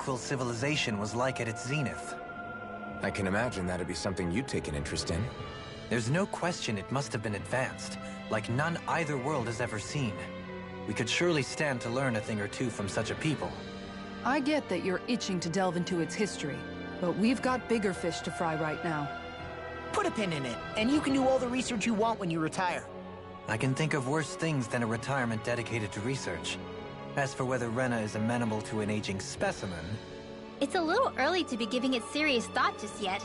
Quill civilization was like at its zenith. I can imagine that'd be something you'd take an interest in. There's no question it must have been advanced, like none either world has ever seen. We could surely stand to learn a thing or two from such a people. I get that you're itching to delve into its history, but we've got bigger fish to fry right now. Put a pin in it, and you can do all the research you want when you retire. I can think of worse things than a retirement dedicated to research. As for whether Rena is amenable to an aging specimen... It's a little early to be giving it serious thought just yet.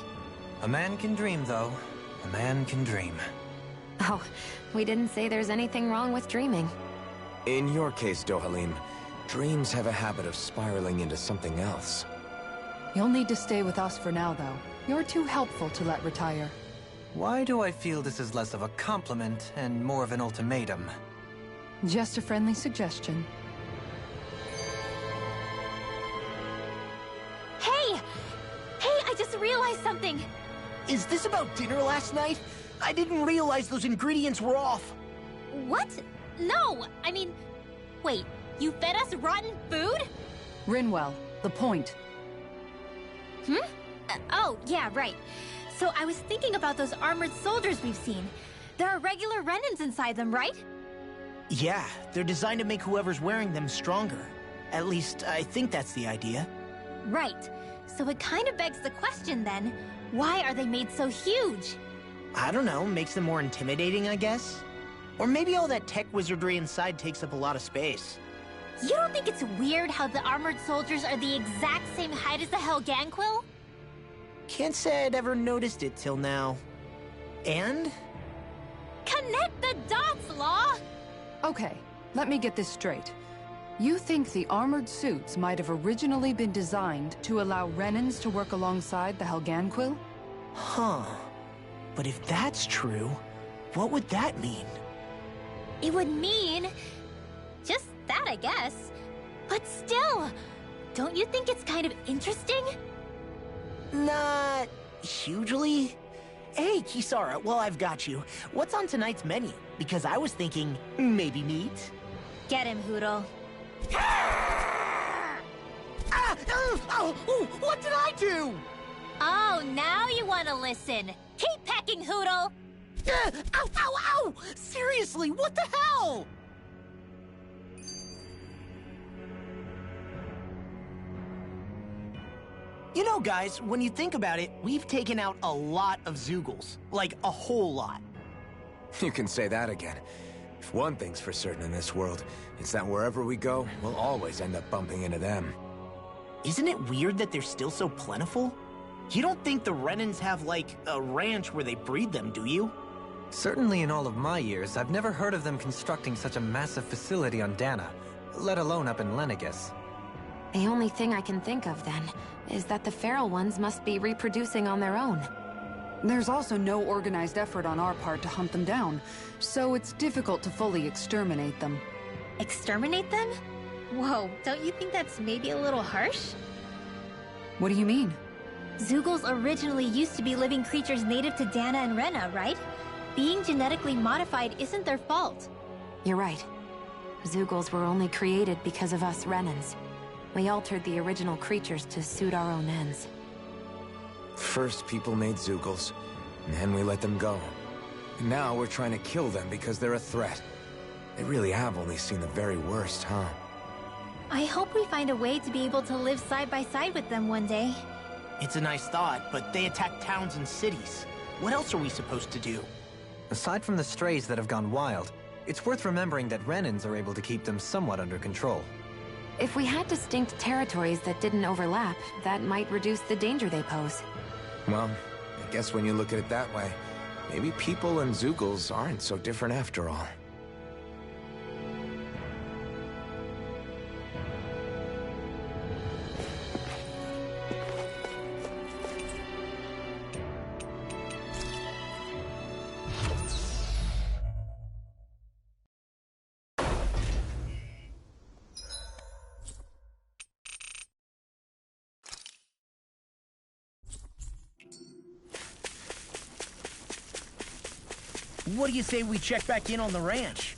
A man can dream, though. A man can dream. Oh, we didn't say there's anything wrong with dreaming. In your case, Dohalim, dreams have a habit of spiraling into something else. You'll need to stay with us for now, though. You're too helpful to let retire. Why do I feel this is less of a compliment and more of an ultimatum? Just a friendly suggestion. Hey! Hey, I just realized something! Is this about dinner last night? I didn't realize those ingredients were off. What? No! I mean... Wait, you fed us rotten food? Rinwell, the point. Oh, yeah, right. So I was thinking about those armored soldiers we've seen. There are regular Renans inside them, right? Yeah, they're designed to make whoever's wearing them stronger. At least, I think that's the idea. Right. So it kind of begs the question then, why are they made so huge? I don't know, makes them more intimidating, I guess? Or maybe all that tech wizardry inside takes up a lot of space. You don't think it's weird how the armored soldiers are the exact same height as the Helganquil? Can't say I'd ever noticed it till now. And? Connect the dots, Law! Okay, let me get this straight. You think the armored suits might have originally been designed to allow Renans to work alongside the Helganquil? Huh. But if that's true, what would that mean? It would mean... just that, I guess. But still, don't you think it's kind of interesting? Not hugely. Hey, Kisara, well, I've got you. What's on tonight's menu? Because I was thinking, maybe meat? Get him, Hoodle. What did I do? Oh, now you want to listen. Keep pecking, Hoodle! Ow! Seriously, what the hell? You know, guys, when you think about it, we've taken out a lot of Zeugles. Like, a whole lot. You can say that again. If one thing's for certain in this world, it's that wherever we go, we'll always end up bumping into them. Isn't it weird that they're still so plentiful? You don't think the Renans have, like, a ranch where they breed them, do you? Certainly in all of my years, I've never heard of them constructing such a massive facility on Dana, let alone up in Lenegis. The only thing I can think of, then, is that the feral ones must be reproducing on their own. There's also no organized effort on our part to hunt them down, so it's difficult to fully exterminate them. Exterminate them? Whoa, don't you think that's maybe a little harsh? What do you mean? Zeugles originally used to be living creatures native to Dana and Rena, right? Being genetically modified isn't their fault. You're right. Zeugles were only created because of us Renans. We altered the original creatures to suit our own ends. First, people made Zeugles, and then we let them go. And now we're trying to kill them because they're a threat. They really have only seen the very worst, huh? I hope we find a way to be able to live side by side with them one day. It's a nice thought, but they attack towns and cities. What else are we supposed to do? Aside from the strays that have gone wild, it's worth remembering that Renans are able to keep them somewhat under control. If we had distinct territories that didn't overlap, that might reduce the danger they pose. Well, I guess when you look at it that way, maybe people and Zeugles aren't so different after all. What do you say we check back in on the ranch?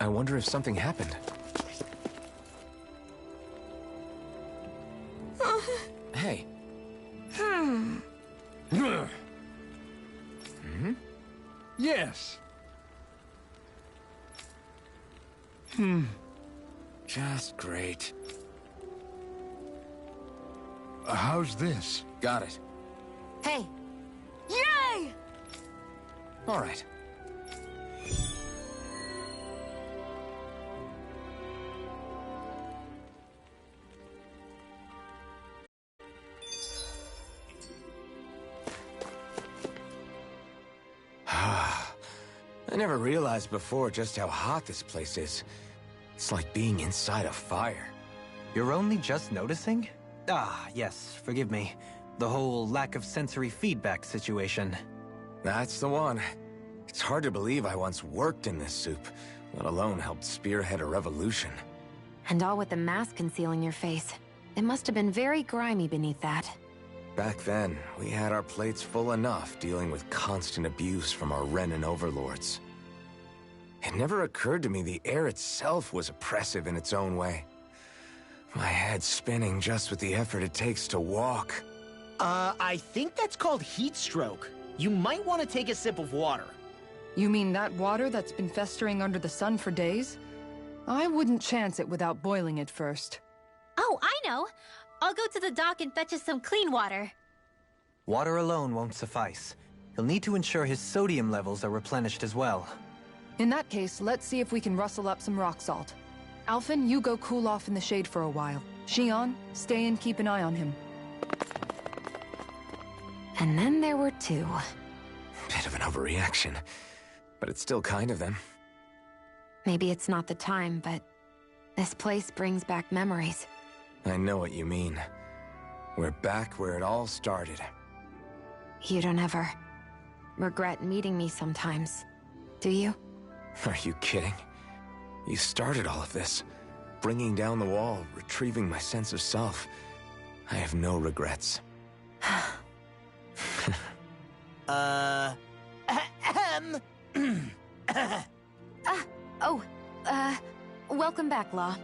I wonder if something happened. Hey. Yes. Just great. How's this? Got it. Hey! Yay! All right. I never realized before just how hot this place is. It's like being inside a fire. You're only just noticing? Ah, yes, forgive me. The whole lack of sensory feedback situation. That's the one. It's hard to believe I once worked in this soup, let alone helped spearhead a revolution. And all with the mask concealing your face. It must have been very grimy beneath that. Back then, we had our plates full enough dealing with constant abuse from our Renan overlords. It never occurred to me the air itself was oppressive in its own way. My head's spinning just with the effort it takes to walk. I think that's called heat stroke. You might want to take a sip of water. You mean that water that's been festering under the sun for days? I wouldn't chance it without boiling it first. Oh, I know. I'll go to the dock and fetch us some clean water. Water alone won't suffice. He'll need to ensure his sodium levels are replenished as well. In that case, let's see if we can rustle up some rock salt. Alphen, you go cool off in the shade for a while. Xion, stay and keep an eye on him. And then there were two. Bit of an overreaction, but it's still kind of them. Maybe it's not the time, but this place brings back memories. I know what you mean. We're back where it all started. You don't ever regret meeting me sometimes, do you? Are you kidding? You started all of this. Bringing down the wall, retrieving my sense of self. I have no regrets. Welcome back, Law.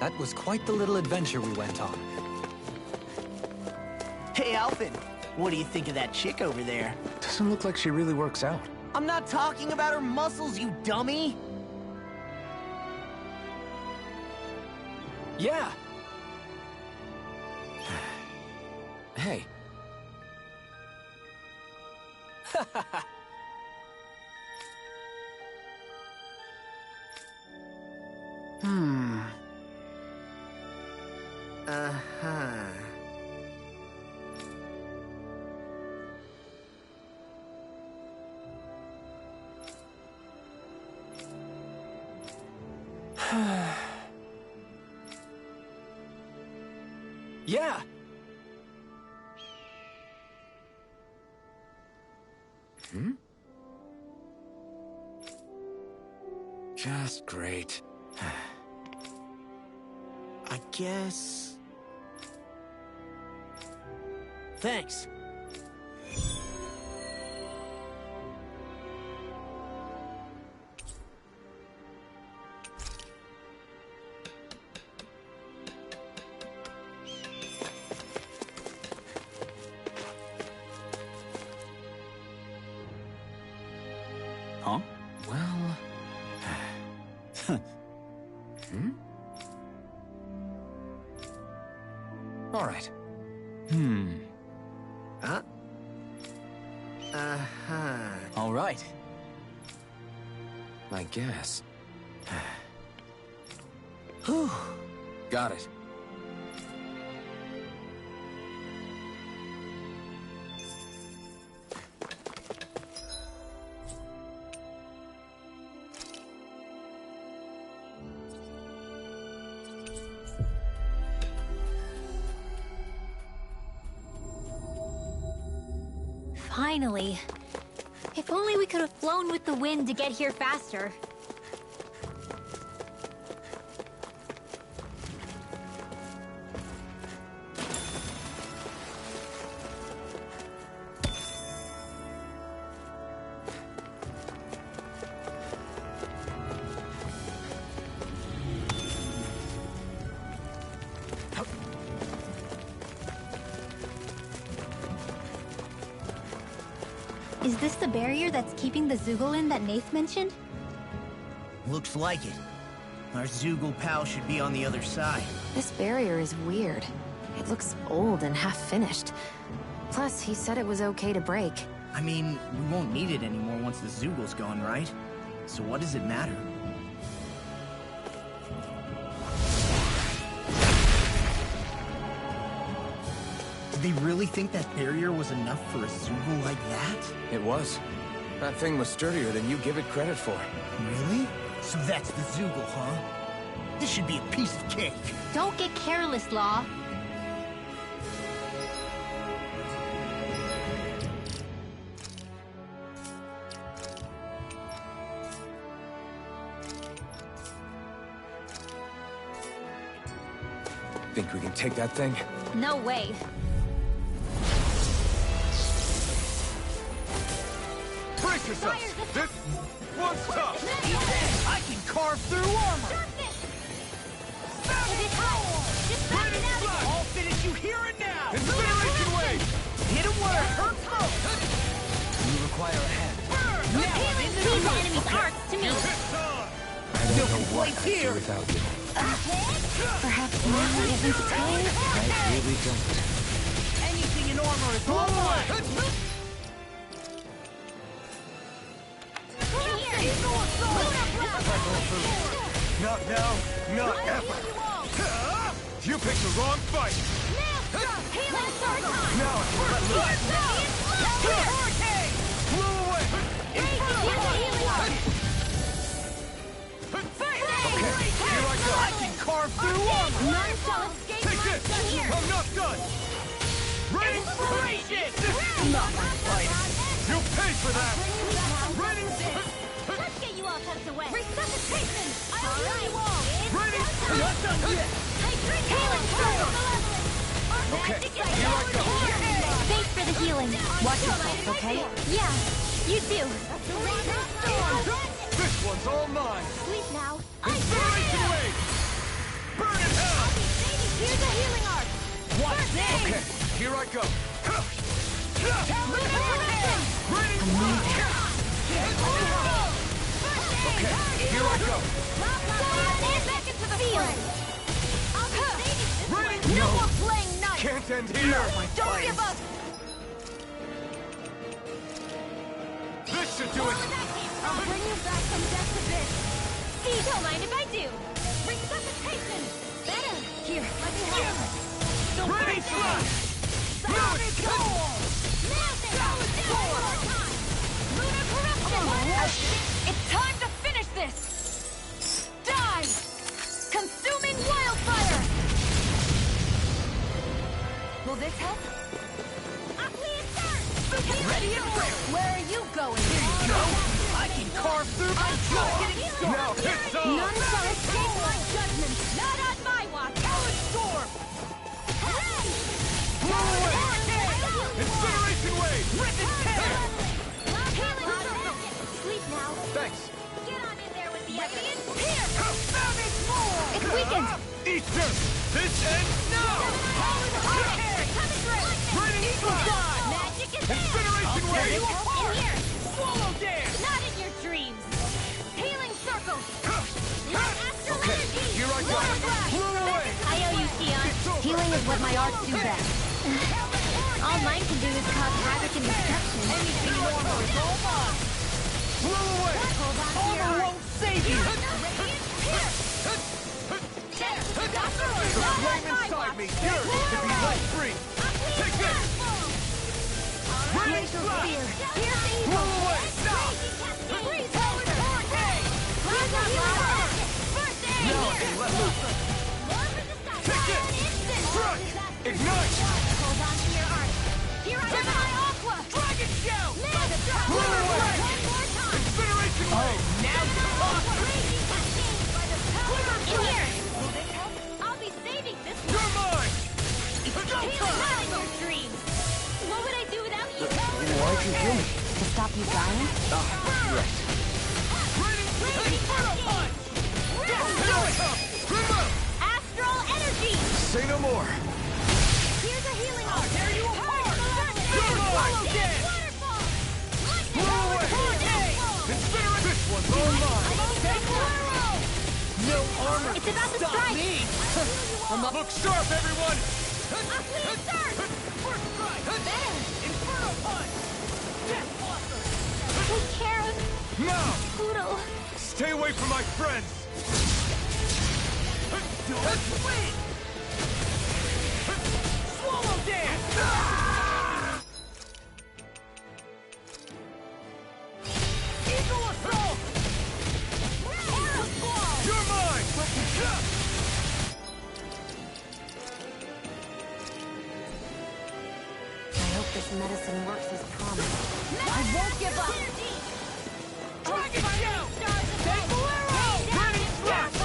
That was quite the little adventure we went on. Hey, Alphen, what do you think of that chick over there? Doesn't look like she really works out. I'm not talking about her muscles, you dummy! Yeah! Hey. Yeah! Just great. I guess... Thanks. Huh? Well... All right. All right. I guess. Got it. Finally. If only we could have flown with the wind to get here faster. Is this the barrier that's keeping the Zoogle in that Nath mentioned? Looks like it. Our Zoogle pal should be on the other side. This barrier is weird. It looks old and half-finished. Plus, he said it was okay to break. I mean, we won't need it anymore once the Zoogle's gone, right? So what does it matter? Did they really think that barrier was enough for a Zoogle like that? It was. That thing was sturdier than you give it credit for. Really? So that's the Zoogle, huh? This should be a piece of cake. Don't get careless, Law. Think we can take that thing? No way. Brace yourselves! This one's tough! I can carve through armor! If it's hot, just back it out again. I'll finish you here and now! Incineration wave! Hit him where it hurts most! You require a hand. Healing sees the enemy's arcs to me. It's on! I don't know what I'd here. do without you. Perhaps now isn't the time? I really don't. Anything in armor is all mine! Not now, not ever! You picked the wrong fight! Now I can let loose! Blow away! Okay, here I go! I can carve through armor! None shall escape Take my this! sight. I'm not done! Ready? Inspiration! Not my fighting! You'll pay for that! Ready? Let's get you all tucked away. Resuscitation! I'll heal you all. Ready? Not done yet! Healing circle. Okay, here I go! Thanks for the healing. Watch yourself, okay? Yeah, you do. This one's all mine! Sleep now. Incineration wave! Burn in hell! Here's a healing arc. What's this? Okay, here I go! Amazing. Okay, here I go! Back into the field. Ready? No more playing nice. Can't end here! Don't give up. This should do it! I'll bring you back from death to this. See, don't mind if I do. Resuscitation. Better. Here, let me help. Ready, slash! Now it's Lunar corruption. It's time to finish this! Die! Consuming wildfire! Will this help? Ready and ready! Where are you going? No! I can carve through my jaw! Now it's on! None shall escape my judgment. Not on my watch. Storm! Blow away! Incineration wave! Rip and tear! Sleep now. Thanks! Get on in there with the evidence. Here! Savage more! It's weakened! Easter! This ends now! Ready, slash! Magic is there. Incineration wave! In here. Swallow dance! Not in your dreams. Healing circle. Astral Okay, energy. here I go! Blow away! I owe you, Sion. It's over! Healing is what my arts do best. All mine can do is cause havoc and destruction. Anything in armor is all mine! Blow away! Hold on to your Armor heart. won't save you! The flame inside me yearns to be let free! Take this! Ready, slash! Blow away! Now I can let loose! Take this! Strike! Ignite! Hold on to your heart. Here I am. Dragon Shell! Blow away! Why can kill me? To stop you dying? Right. Astral energy! Say no more. Here's a healing orb! Dare you apart! Waterfall! Blow away! Incinerate! This one's all mine! No armor It's about to stop strike! me! Look sharp, everyone! Please, sir! First strike! Inferno punch! Death blossom! Take care of Now! Poodle. Stay away from my friends! Do it! Wait! Swallow dance! Eagle assault! Arrow squall! You're mine! I hope this medicine works as promised. I won't give up! Dragon shout! Take Bolero! Burning thrust!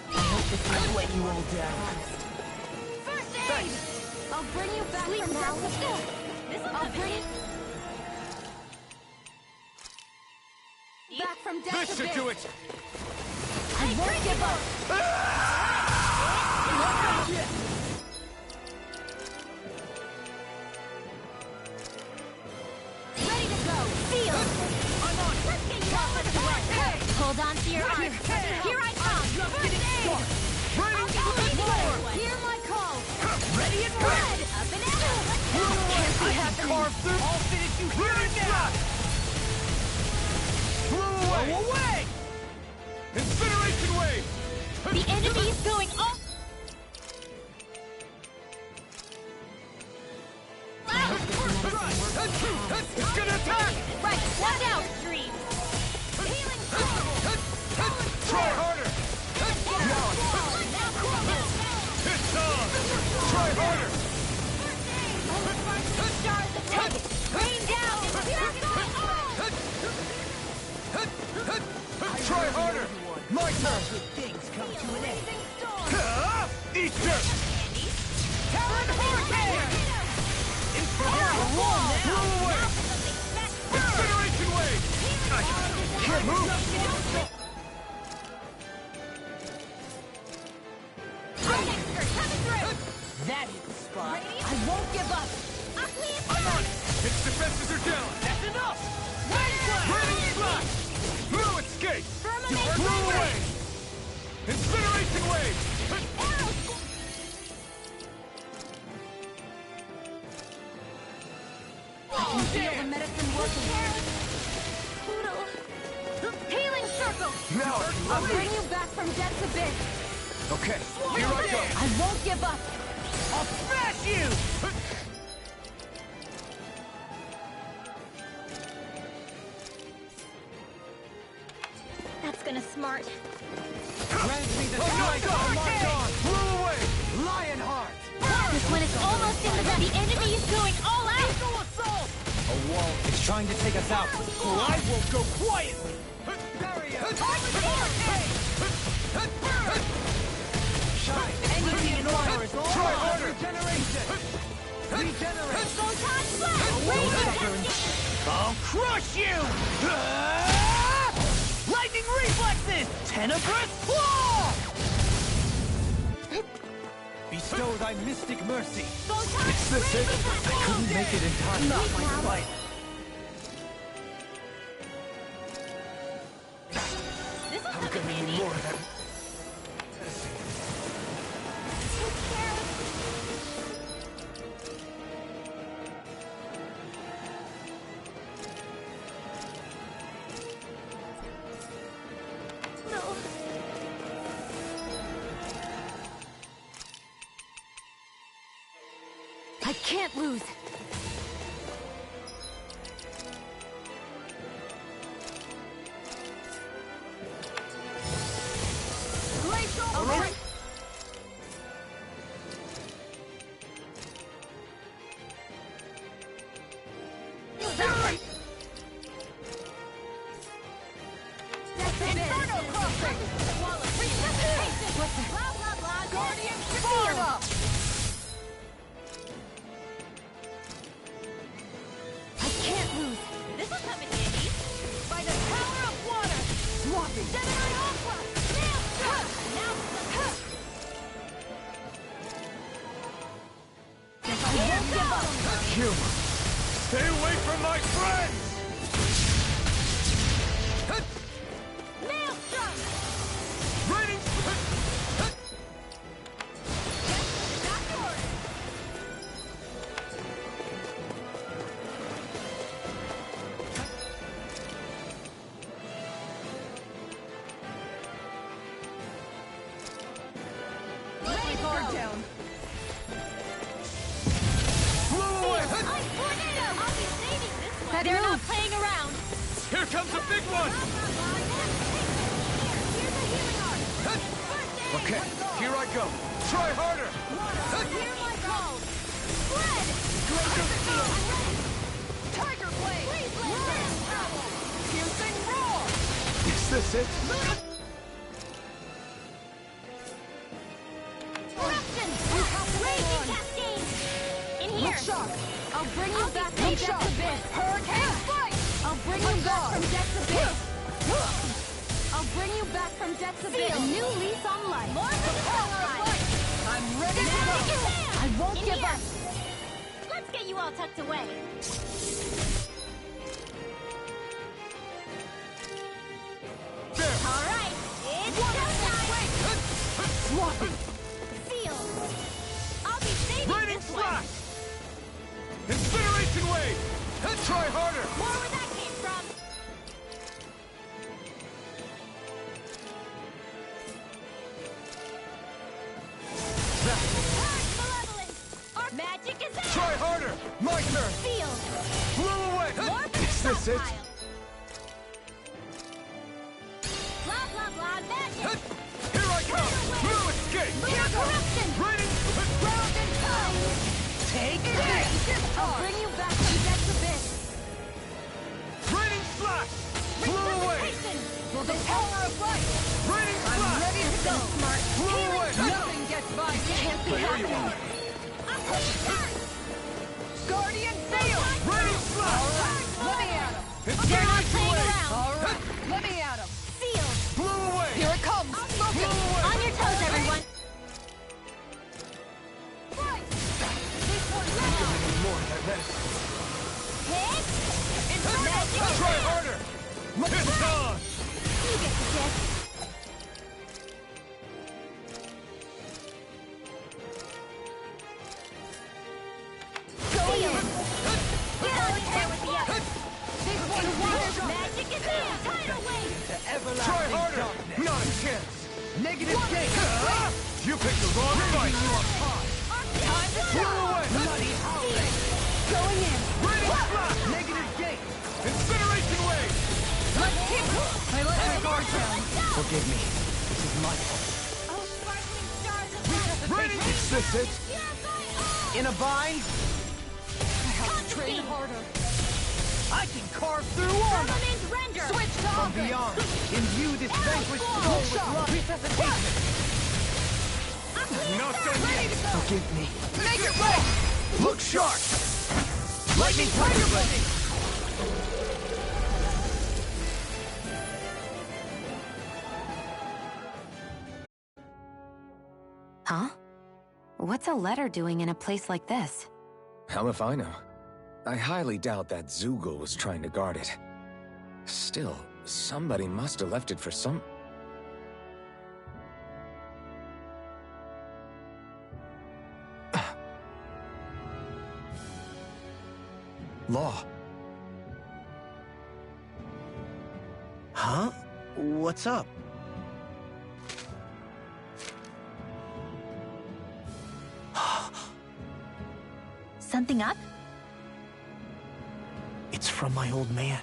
I hope this I'll let you all down. First aid! I'll bring you back from now. I'll bring you back from death This to should bit. do it! I won't give up! Ready to go! Feel! I'm on! Let's get you off the way! Hold on to your arms! Here I come! First aid! Ready I'll to go go! forward! Hear my call! Ready and Red! Up and out! Can't be happening! Carve through! I'll finish you here and now! Blow away! Incineration wave! The enemy is going up! It's gonna attack! Right, watch out! Dreams! Healing Try harder! It's on! Try harder! Rain down! Try harder! My turn! Things come to an end. Easter! Talon Hurricane! Blow away! Incineration wave! Can't move! That hit the spot. I won't give up! I'm on it! Its defenses are down! That's enough! Raining slash! No escape! Blow away! Incineration wave! Feel the medicine working. Healing circle! Now, I'll bring you back from death to bit. okay, Here I go! I won't give up. I'll smash you! That's gonna smart. Grant me the strike of March on! Blow away! Lionheart! This one is almost in the gun. The enemy is going all out. Eagle assault! A wall. It's trying to take us out. Well, I won't go quietly! Barrier! Shine! Anything in order is all Try mine. harder. Regeneration! Regenerate! Photon blast! I'll crush you! Lightning reflexes! Tenebrous claw! Bestow thy mystic mercy. Photon Is this it? I couldn't make it in time. Not my fight. This is I'm something gonna handy. need more of that. Take care of I can't lose. Glacial okay. Inferno crossing! Wall of resuscitation! Blah, blah, blah. Guardian Shield! you! Stay away from my friends! Maelstrom! Raining... Back yours! Let my guard down. Blow away! Ice tornado! I'll be saving this one. That They're not moves. playing around. Here comes a big one! Here's a healing art. Okay, here I go. Try harder! Hear my call. Spread! Tiger blade. Please let us travel. Piercing roar. Is this it? Eruption! Raging cascade! In here! Look sharp. I'll bring you back from Look Death's sharp. Abyss. Hurricane fight. I'll bring you back from Death's Abyss. I'll bring you back from Death's Abyss. A new lease on life. More than the Power of light. I'm ready to go. I won't give up. Let's get you all tucked away. There! All right, it's showtime. Swapping. Feel. I'll be saving Raining this one. slash! Incineration wave! Try harder! More where that came from. Earth malevolence. Our magic is out. Try harder! My turn! Feel. Blow away! More for the Is this it? stockpile. Blah blah blah magic. Here I come! No escape! Here corruption. Raining... Ground and time. Take this. I'll bring you back from Death's Abyss. Raining slash! Blow away! Resuscitation. For the power of light. Raining I'm slash! ready to go. Smart. Blow away! Nothing gets by me. Can't be happening. I'm taking that. Guardian sail. Raining slash! All right. Let me at him. They're not Incineration playing wave! around. All right. Let me at him. Feel. Blow away! Here it comes. Smoking. On your toes, everyone. Fight. This one now. More than this. Hit. Magic is Try out. harder! It's on! You get the gist. Feel. Get on the air with the others. This one Water magic is out. Tidal wave. Try harder! Not a chance! Negative gate. You picked the wrong fight! Time to Blow shine. away! Bloody howling. Going in. Raining slash! Negative gate. Incineration wave! Let's keep. I let my guard down. Forgive me. This is my fault. Oh, sparkling stars of light. Raining... Is this it? Purify all. In a bind? I have to train harder. I can carve through armor! Firmament render. Switch to From offense. beyond, imbue this vanquished soul with love. Resuscitation! Not done yet! Forgive me. Make it right. Look sharp! Lightning Tiger Blade! Huh? What's a letter doing in a place like this? Hell if I know. I highly doubt that Zoogle was trying to guard it. Still, somebody must have left it for some... Law. Huh? What's up? Something up? It's from my old man.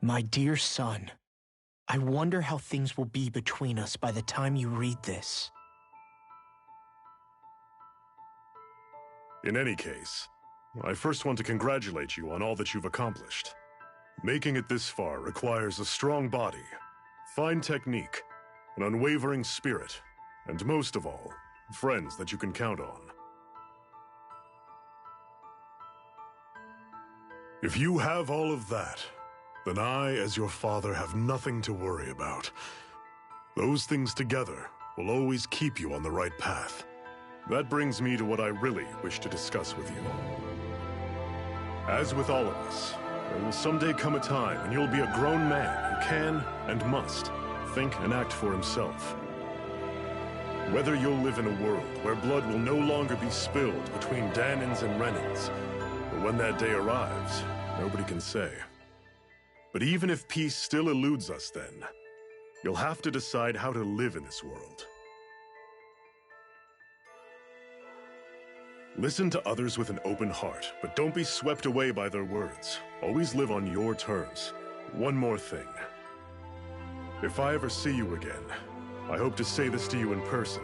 My dear son, I wonder how things will be between us by the time you read this. In any case, I first want to congratulate you on all that you've accomplished. Making it this far requires a strong body, fine technique, an unwavering spirit, and most of all, friends that you can count on. If you have all of that, then I, as your father, have nothing to worry about. Those things together will always keep you on the right path. That brings me to what I really wish to discuss with you. As with all of us, there will someday come a time when you'll be a grown man who can and must think and act for himself. Whether you'll live in a world where blood will no longer be spilled between Dahnans and Renans, or when that day arrives, nobody can say. But even if peace still eludes us then, you'll have to decide how to live in this world. Listen to others with an open heart, but don't be swept away by their words. Always live on your terms. One more thing. If I ever see you again, I hope to say this to you in person,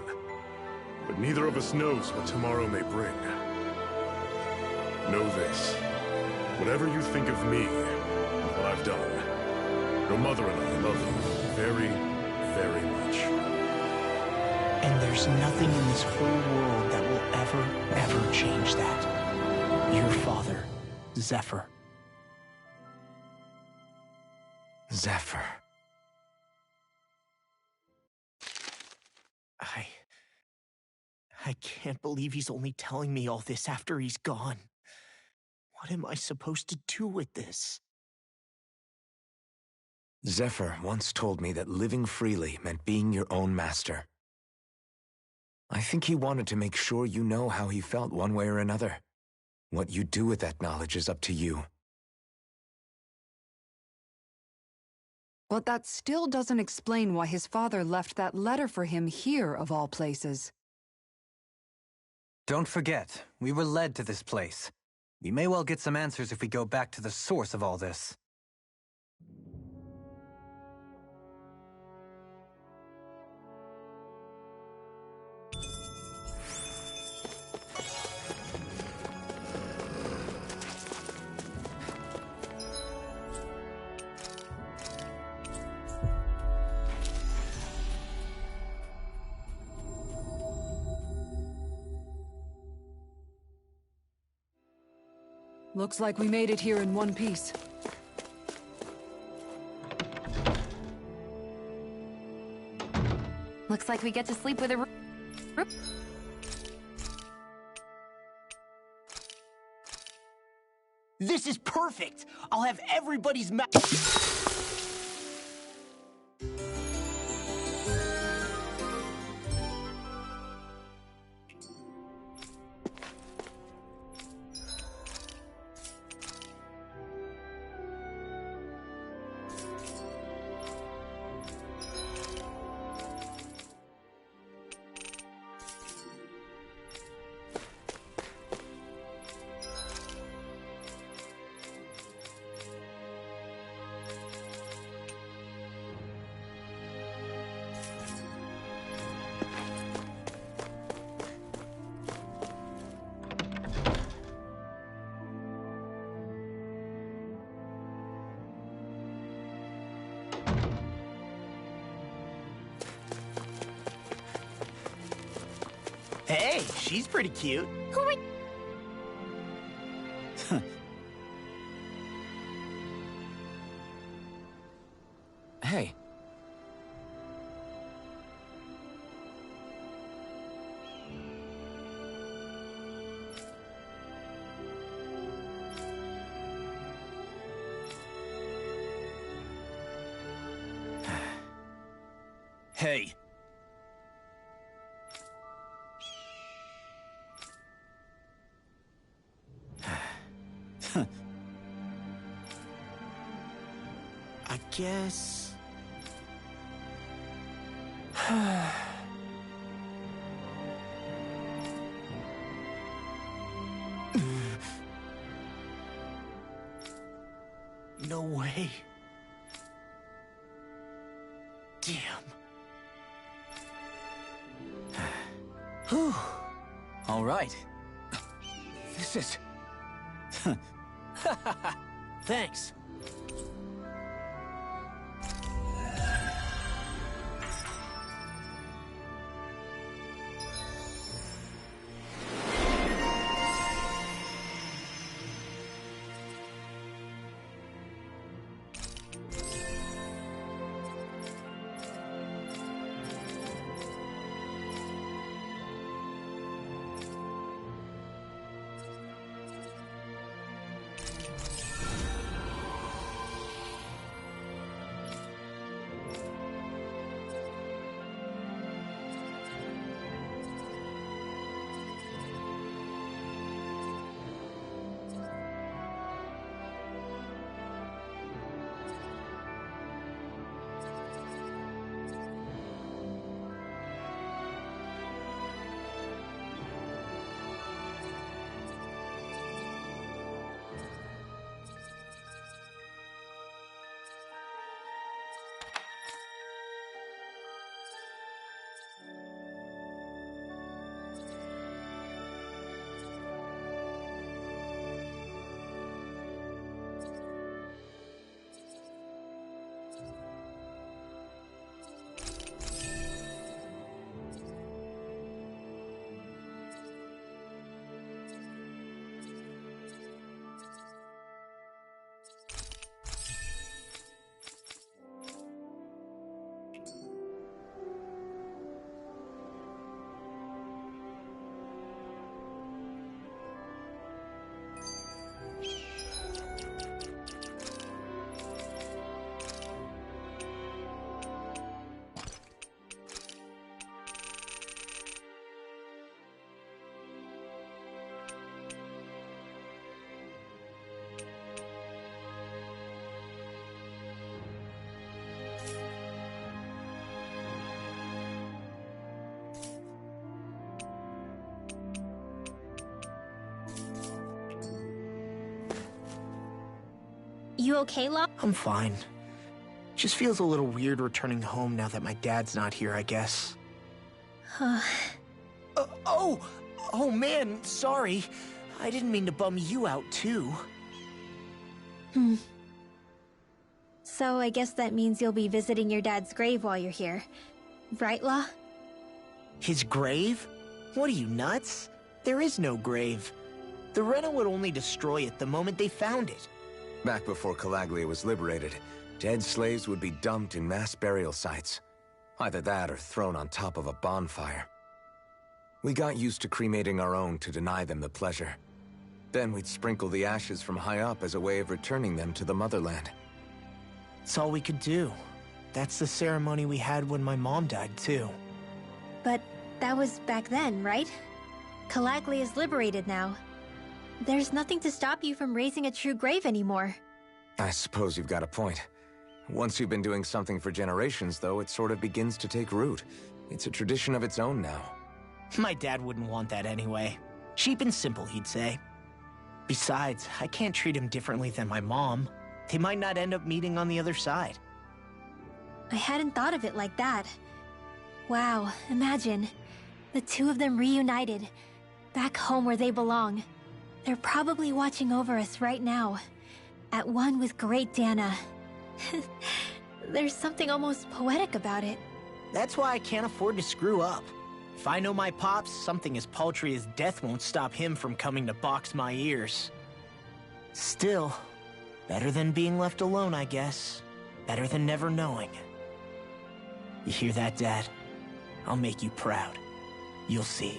but neither of us knows what tomorrow may bring. Know this. Whatever you think of me, and what I've done, your mother and I love you very, very much. And there's nothing in this whole world that will ever change that. Your father, Zephyr. Zephyr. I can't believe he's only telling me all this after he's gone. What am I supposed to do with this? Zephyr once told me that living freely meant being your own master. I think he wanted to make sure you know how he felt one way or another. What you do with that knowledge is up to you. But that still doesn't explain why his father left that letter for him here, of all places. Don't forget, we were led to this place. We may well get some answers if we go back to the source of all this. Looks like we made it here in one piece. Looks like we get to sleep with a roof. This is perfect! I'll have everybody's Hey, she's pretty cute. Who are... Hey. Hey. I guess... No way. Damn. Whew. All right. This is... Thanks. You okay, Law? I'm fine. Just feels a little weird returning home now that my dad's not here, I guess. Oh man, sorry. I didn't mean to bum you out, too. So I guess that means you'll be visiting your dad's grave while you're here. Right, Law? His grave? What are you, nuts? There is no grave. The Rena would only destroy it the moment they found it. Back before Calaglia was liberated, dead slaves would be dumped in mass burial sites. Either that or thrown on top of a bonfire. We got used to cremating our own to deny them the pleasure. Then we'd sprinkle the ashes from high up as a way of returning them to the motherland. It's all we could do. That's the ceremony we had when my mom died, too. But that was back then, right? Calaglia is liberated now. There's nothing to stop you from raising a true grave anymore. I suppose you've got a point. Once you've been doing something for generations, though, it sort of begins to take root. It's a tradition of its own now. My dad wouldn't want that anyway. Cheap and simple, he'd say. Besides, I can't treat him differently than my mom. They might not end up meeting on the other side. I hadn't thought of it like that. Wow, imagine. The two of them reunited, back home where they belong. They're probably watching over us right now, at one with Great Dana. There's something almost poetic about it. That's why I can't afford to screw up. If I know my pops, something as paltry as death won't stop him from coming to box my ears. Still, better than being left alone, I guess. Better than never knowing. You hear that, Dad? I'll make you proud. You'll see.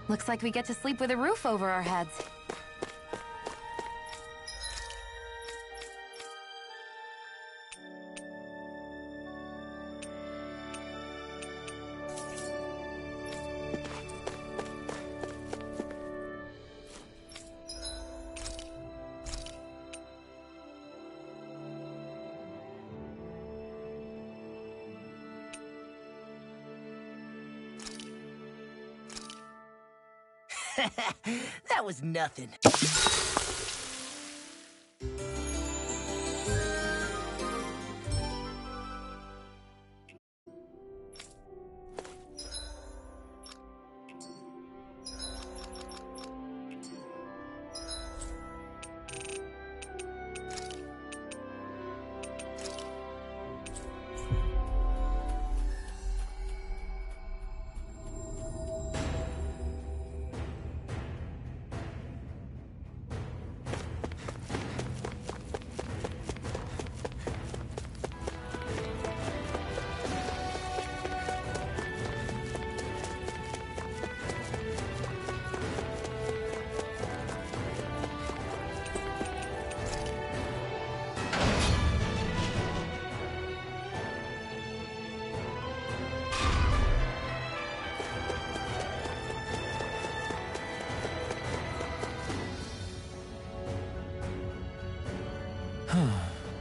Looks like we get to sleep with a roof over our heads. That was nothing.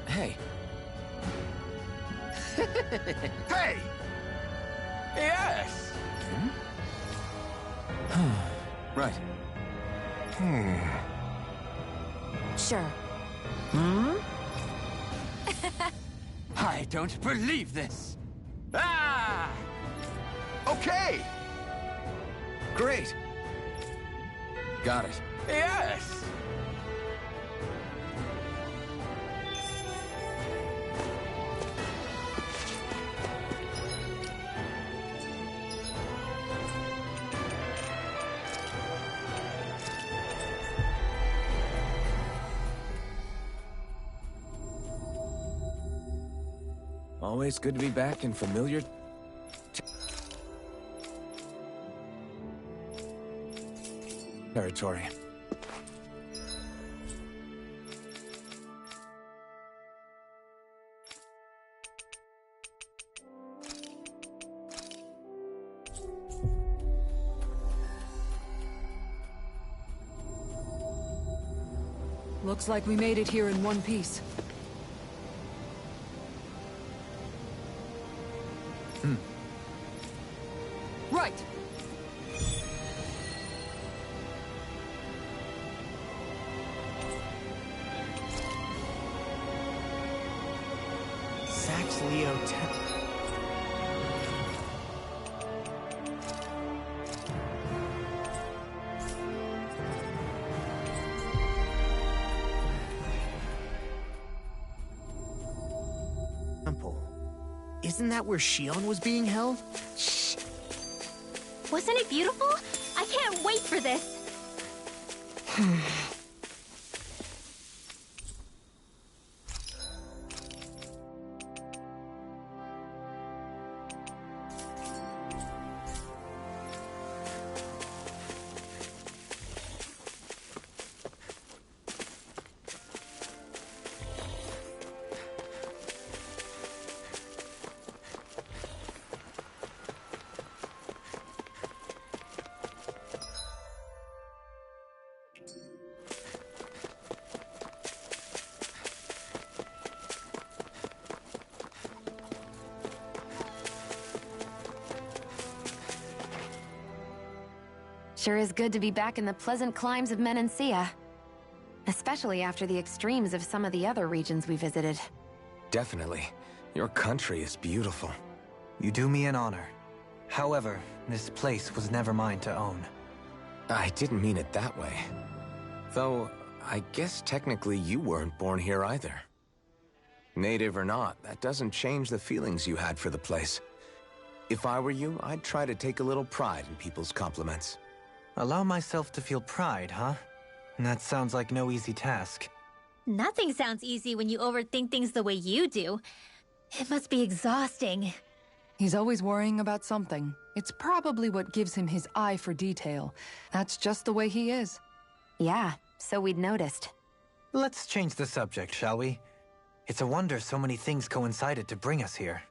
Hey! Hey! Yes! Right. Sure. I don't believe this! Ah! Okay! Great! Got it. Yes! Always good to be back in familiar territory. Looks like we made it here in one piece. Right! Sax Leo Temple. Isn't that where Shion was being held? Shh. Wasn't it beautiful? I can't wait for this. Sure is good to be back in the pleasant climes of Menancia. Especially after the extremes of some of the other regions we visited. Definitely. Your country is beautiful. You do me an honor. However, this place was never mine to own. I didn't mean it that way. Though, I guess technically you weren't born here either. Native or not, that doesn't change the feelings you had for the place. If I were you, I'd try to take a little pride in people's compliments. Allow myself to feel pride, huh? That sounds like no easy task. Nothing sounds easy when you overthink things the way you do. It must be exhausting. He's always worrying about something. It's probably what gives him his eye for detail. That's just the way he is. Yeah, so we'd noticed. Let's change the subject, shall we? It's a wonder so many things coincided to bring us here.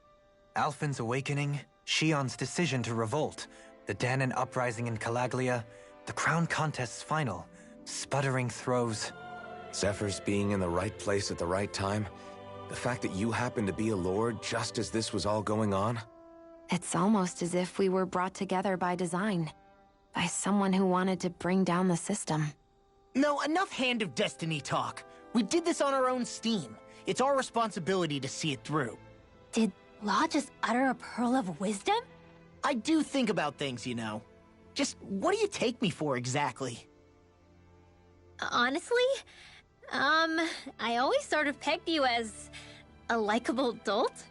Alphen's awakening, Shion's decision to revolt, the Danon uprising in Calaglia, the crown contest's final, sputtering throws. Zephyr's being in the right place at the right time. The fact that you happened to be a lord just as this was all going on. It's almost as if we were brought together by design. By someone who wanted to bring down the system. No, enough Hand of Destiny talk. We did this on our own steam. It's our responsibility to see it through. Did Law just utter a pearl of wisdom? I do think about things, you know. Just what do you take me for exactly? Honestly, I always sort of pegged you as a likable dolt.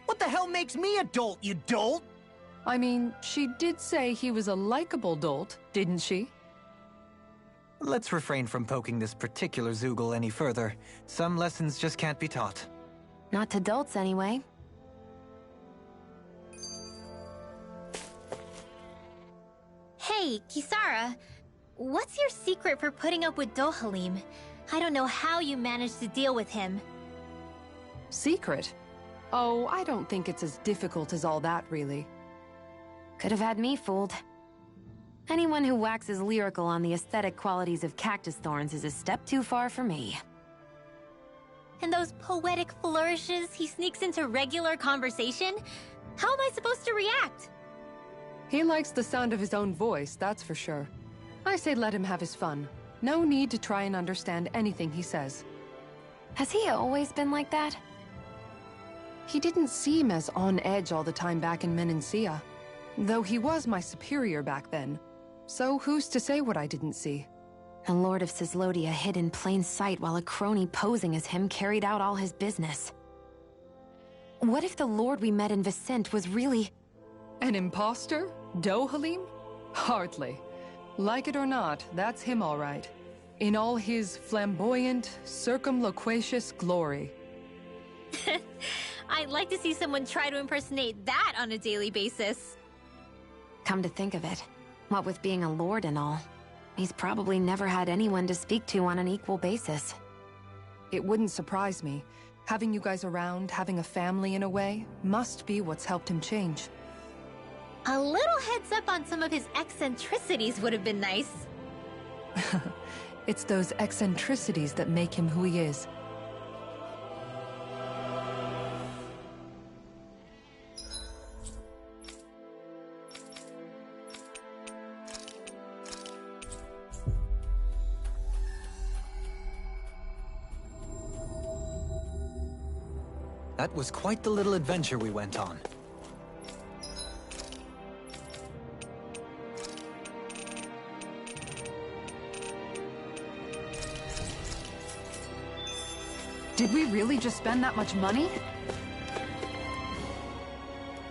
What the hell makes me a dolt, you dolt? I mean, she did say he was a likable dolt, didn't she? Let's refrain from poking this particular Zoogle any further. Some lessons just can't be taught. Not to dolts, anyway. Hey, Kisara, what's your secret for putting up with Dohalim? I don't know how you managed to deal with him. Secret? Oh, I don't think it's as difficult as all that, really. Could have had me fooled. Anyone who waxes lyrical on the aesthetic qualities of cactus thorns is a step too far for me. And those poetic flourishes he sneaks into regular conversation? How am I supposed to react? He likes the sound of his own voice, that's for sure. I say let him have his fun. No need to try and understand anything he says. Has he always been like that? He didn't seem as on edge all the time back in Menancia. Though he was my superior back then. So who's to say what I didn't see? A lord of Cislodia hid in plain sight while a crony posing as him carried out all his business. What if the lord we met in Vicente was really... An imposter? Dohalim? Hardly. Like it or not, that's him all right. In all his flamboyant, circumloquacious glory. I'd like to see someone try to impersonate that on a daily basis. Come to think of it, what with being a lord and all, he's probably never had anyone to speak to on an equal basis. It wouldn't surprise me. Having you guys around, having a family in a way, must be what's helped him change. A little heads up on some of his eccentricities would have been nice. It's those eccentricities that make him who he is. That was quite the little adventure we went on. Did we really just spend that much money?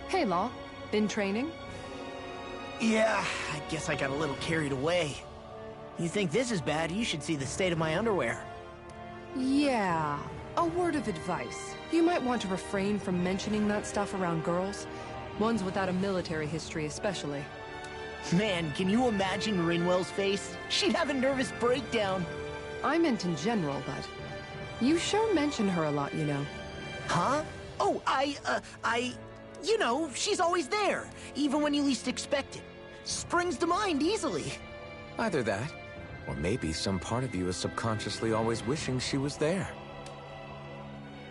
Hey, Law. Been training? Yeah, I guess I got a little carried away. You think this is bad, you should see the state of my underwear. Yeah. A word of advice. You might want to refrain from mentioning that stuff around girls. Ones without a military history especially. Man, can you imagine Rinwell's face? She'd have a nervous breakdown. I meant in general, but... you sure mention her a lot, you know. Huh? Oh, you know, she's always there, even when you least expect it. Springs to mind easily. Either that, or maybe some part of you is subconsciously always wishing she was there.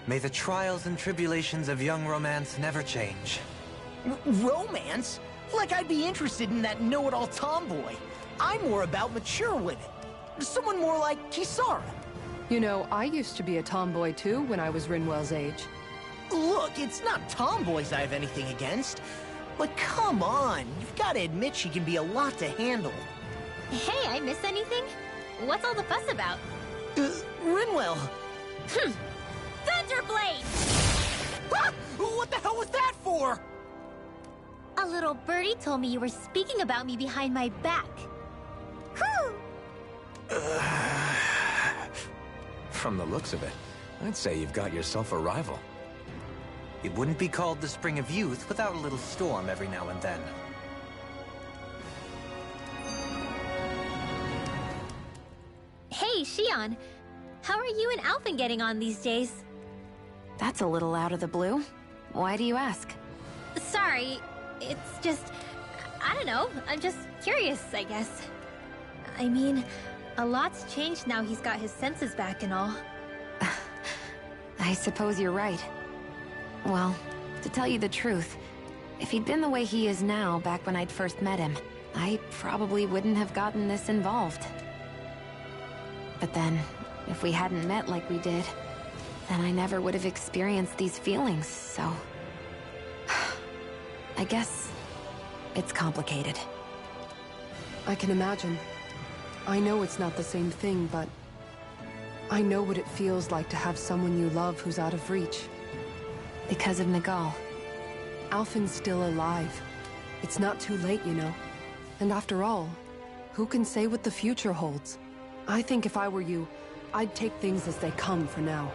May the trials and tribulations of young romance never change. Romance? Like I'd be interested in that know-it-all tomboy. I'm more about mature women. Someone more like Kisara. You know, I used to be a tomboy too when I was Rinwell's age. Look, it's not tomboys I have anything against. But come on, you've got to admit she can be a lot to handle. Hey, I miss anything? What's all the fuss about? Rinwell. Thunderblade! Ah! What the hell was that for? A little birdie told me you were speaking about me behind my back. From the looks of it, I'd say you've got yourself a rival. It wouldn't be called the Spring of Youth without a little storm every now and then. Hey, Shion. How are you and Alphen getting on these days? That's a little out of the blue. Why do you ask? Sorry, it's just... I don't know, I'm just curious, I guess. I mean, a lot's changed now he's got his senses back and all. I suppose you're right. Well, to tell you the truth, if he'd been the way he is now back when I'd first met him, I probably wouldn't have gotten this involved. But then, if we hadn't met like we did, then I never would have experienced these feelings, so... I guess... it's complicated. I can imagine. I know it's not the same thing, but... I know what it feels like to have someone you love who's out of reach. Because of Nagal. Alphen's still alive. It's not too late, you know. And after all, who can say what the future holds? I think if I were you, I'd take things as they come for now.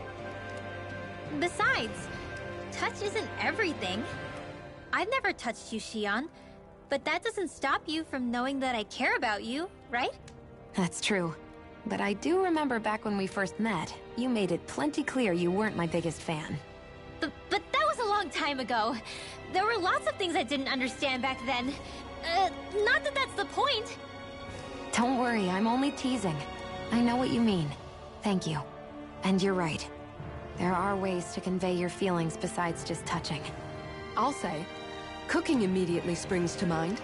Besides, touch isn't everything. I've never touched you, Shion, but that doesn't stop you from knowing that I care about you, right? That's true. But I do remember back when we first met, you made it plenty clear you weren't my biggest fan. But that was a long time ago. There were lots of things I didn't understand back then. Not that that's the point. Don't worry, I'm only teasing. I know what you mean. Thank you. And you're right. There are ways to convey your feelings besides just touching. I'll say, cooking immediately springs to mind.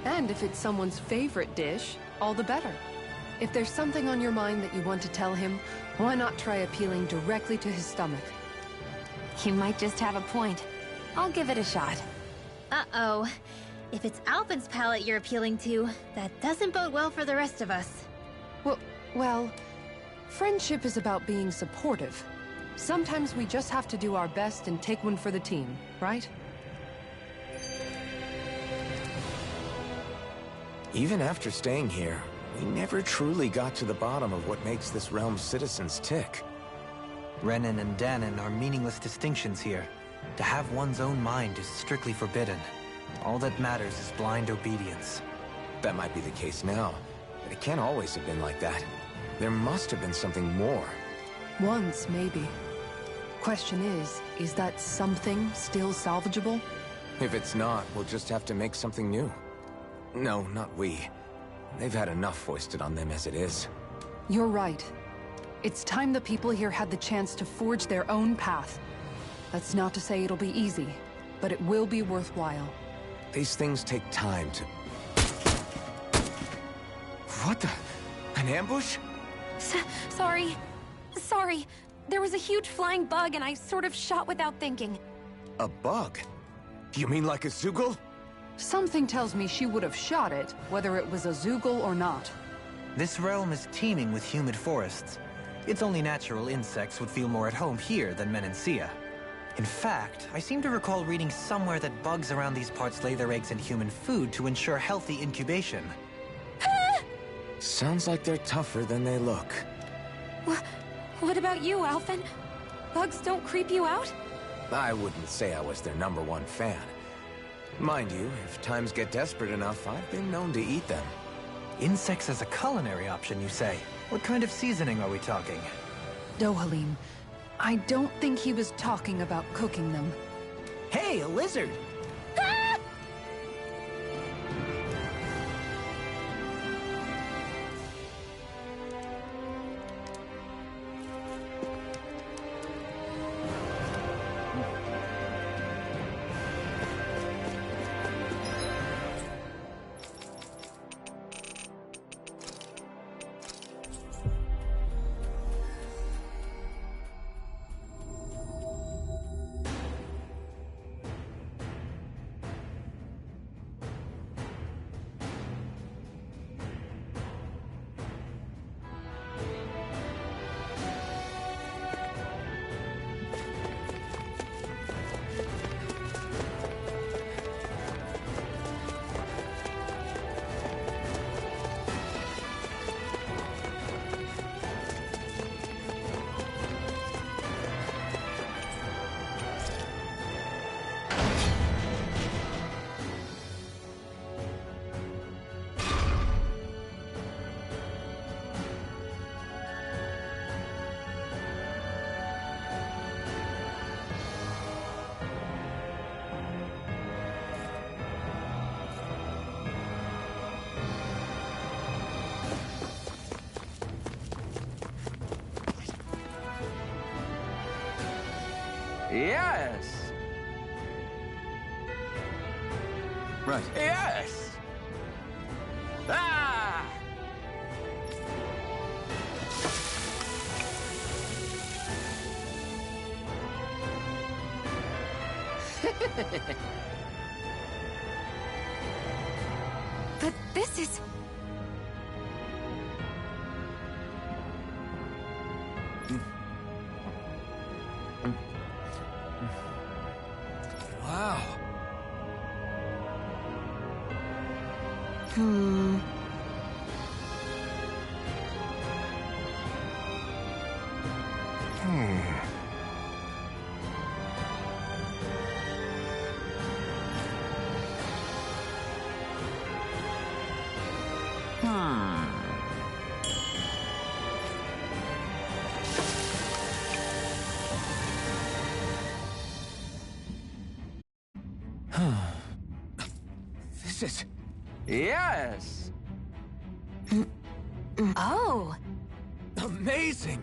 And if it's someone's favorite dish, all the better. If there's something on your mind that you want to tell him, why not try appealing directly to his stomach? You might just have a point. I'll give it a shot. Uh-oh. If it's Alphen's palate you're appealing to, that doesn't bode well for the rest of us. Well, friendship is about being supportive. Sometimes we just have to do our best and take one for the team, right? Even after staying here, we never truly got to the bottom of what makes this realm's citizens tick. Renan and Danon are meaningless distinctions here. To have one's own mind is strictly forbidden. All that matters is blind obedience. That might be the case now, but it can't always have been like that. There must have been something more. Once, maybe. Question is that something still salvageable? If it's not, we'll just have to make something new. No, not we. They've had enough foisted on them as it is. You're right. It's time the people here had the chance to forge their own path. That's not to say it'll be easy, but it will be worthwhile. These things take time to... What the... An ambush? Sorry. Sorry. There was a huge flying bug and I sort of shot without thinking. A bug? You mean like a Zoogle? Something tells me she would have shot it, whether it was a Zoogle or not. This realm is teeming with humid forests. It's only natural insects would feel more at home here than Menancia. In fact, I seem to recall reading somewhere that bugs around these parts lay their eggs in human food to ensure healthy incubation. Sounds like they're tougher than they look. What about you, Alphen? Bugs don't creep you out? I wouldn't say I was their #1 fan. Mind you, if times get desperate enough, I've been known to eat them. Insects as a culinary option, you say? What kind of seasoning are we talking? Dohalim, I don't think he was talking about cooking them. Hey, a lizard! Yes! Right. Yes! Ah! But this is... Wow. This is... Yes! Oh! amazing!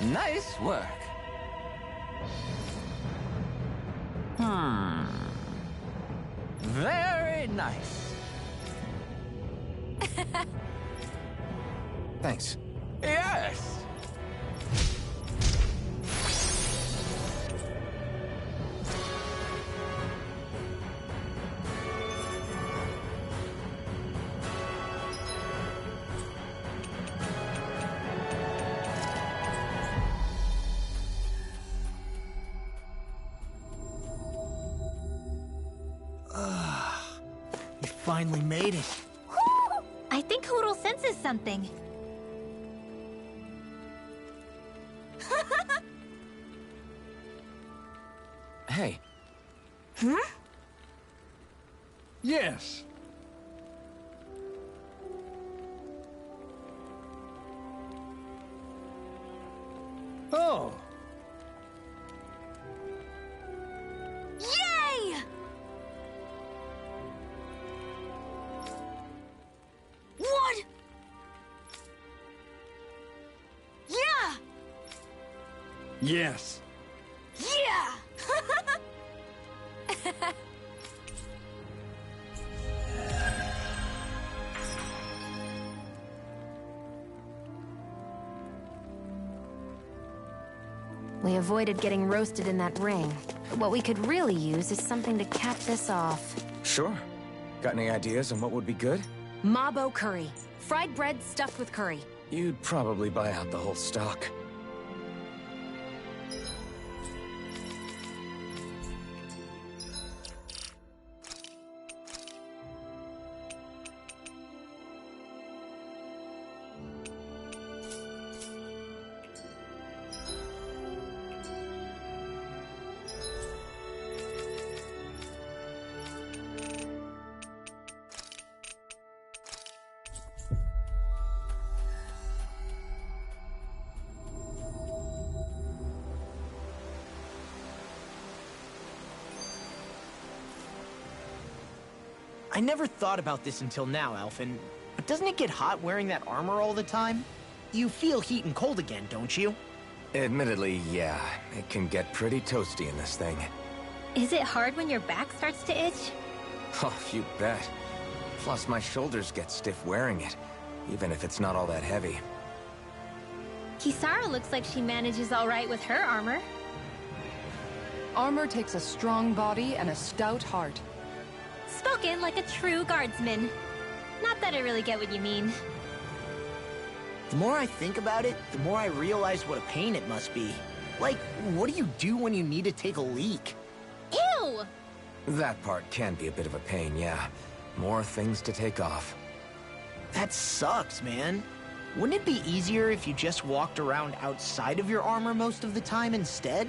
Nice work. Very nice. Thanks. Yes! You finally made it. Whew! I think Hoodle senses something. Hey, Yes. Yes. Yeah! We avoided getting roasted in that ring. What we could really use is something to cap this off. Sure. Got any ideas on what would be good? Mabo curry. Fried bread stuffed with curry. You'd probably buy out the whole stock. I never thought about this until now, Alphen, but doesn't it get hot wearing that armor all the time? You feel heat and cold again, don't you? Admittedly, yeah. It can get pretty toasty in this thing. Is it hard when your back starts to itch? Oh, you bet. Plus, my shoulders get stiff wearing it, even if it's not all that heavy. Kisara looks like she manages all right with her armor. Armor takes a strong body and a stout heart. Spoken like a true guardsman. Not that I really get what you mean. The more I think about it, the more I realize what a pain it must be. Like, what do you do when you need to take a leak? Ew! That part can be a bit of a pain, yeah. More things to take off. That sucks, man. Wouldn't it be easier if you just walked around outside of your armor most of the time instead?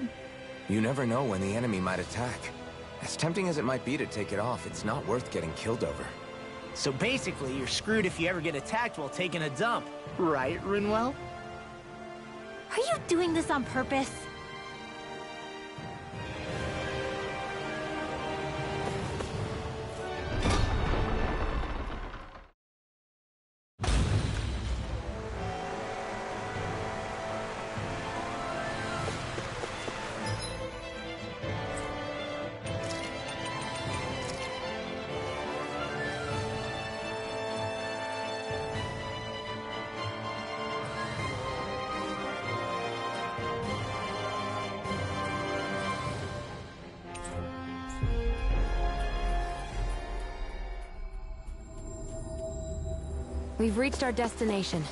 You never know when the enemy might attack. As tempting as it might be to take it off, it's not worth getting killed over. So basically, you're screwed if you ever get attacked while taking a dump. Right, Rinwell? Are you doing this on purpose? We've reached our destination.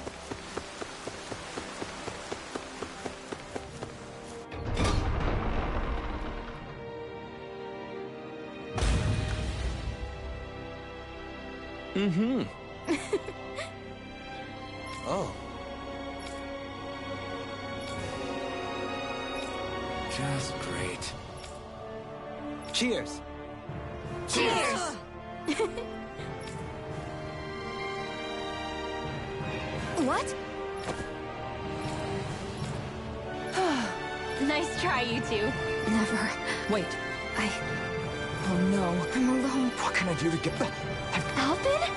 Mm-hmm. Oh. Just great. Cheers! Cheers! What? Nice try, you two. Never. Wait. Oh no. I'm alone. What can I do to get back? Alvin?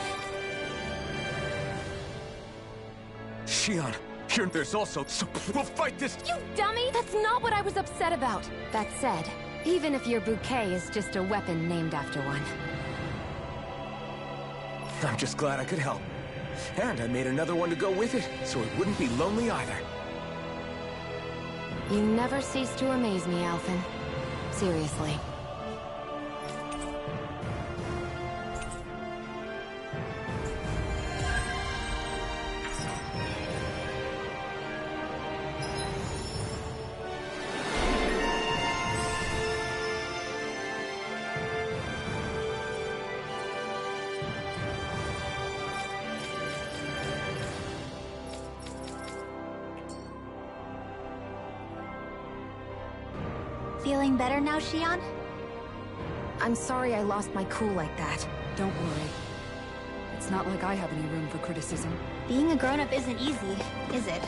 Shion, here there's also... So we'll fight this... You dummy! That's not what I was upset about. That said, even if your bouquet is just a weapon named after one. I'm just glad I could help. And I made another one to go with it, so it wouldn't be lonely either. You never cease to amaze me, Alphen. Seriously. Feeling better now, Shion? I'm sorry I lost my cool like that. Don't worry. It's not like I have any room for criticism. Being a grown-up isn't easy, is it?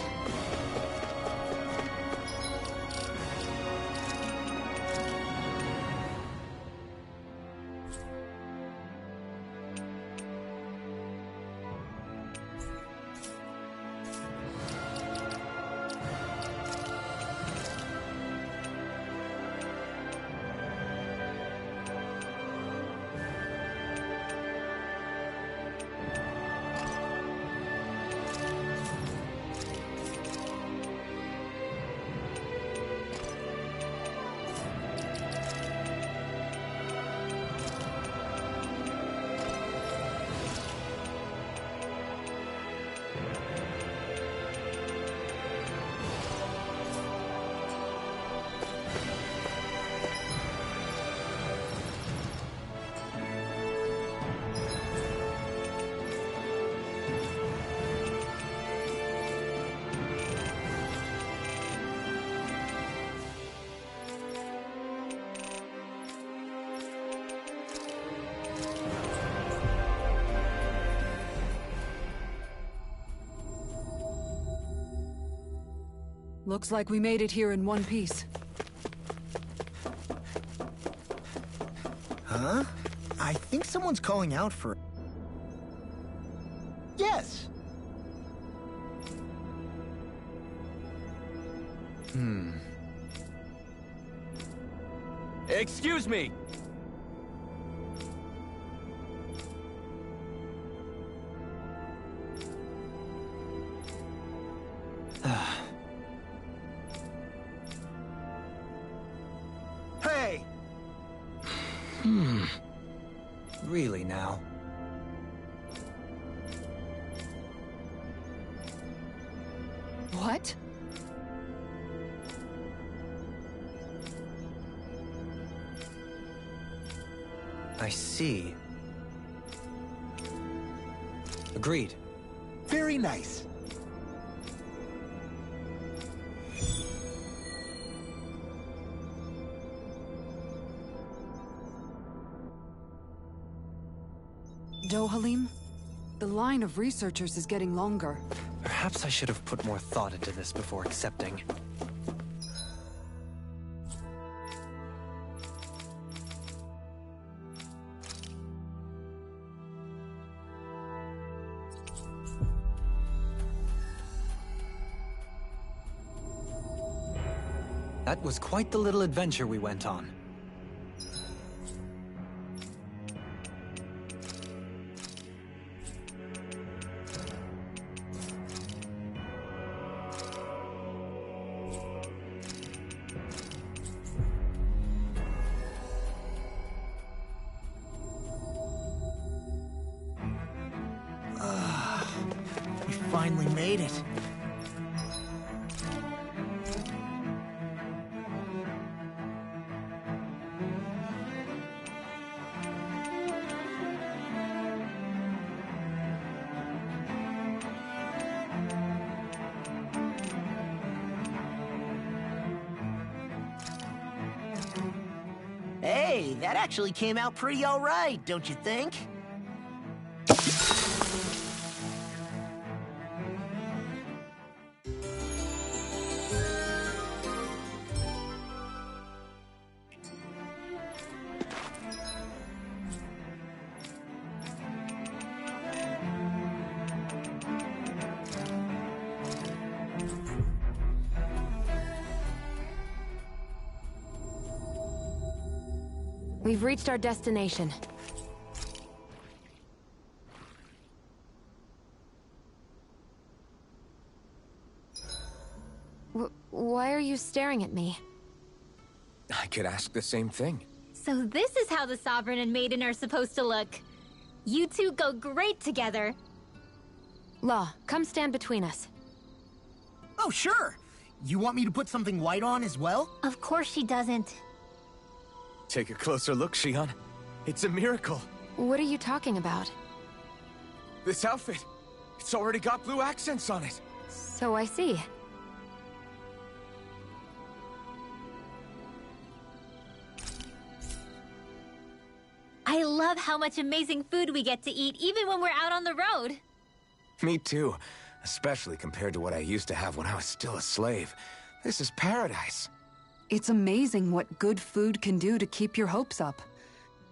Looks like we made it here in one piece. Huh? I think someone's calling out for... Yes! Excuse me! Hey! Really now? What? I see. Agreed. Very nice. Dohalim? The line of researchers is getting longer. Perhaps I should have put more thought into this before accepting. That was quite the little adventure we went on. We finally made it. Hey, that actually came out pretty all right, don't you think? We've reached our destination. Why are you staring at me? I could ask the same thing. So this is how the Sovereign and Maiden are supposed to look. You two go great together. Law, come stand between us. Oh, sure. You want me to put something white on as well? Of course she doesn't. Take a closer look, Shion. It's a miracle. What are you talking about? This outfit, it's already got blue accents on it. So I see. I love how much amazing food we get to eat even when we're out on the road. Me too. Especially compared to what I used to have when I was still a slave. This is paradise. It's amazing what good food can do to keep your hopes up.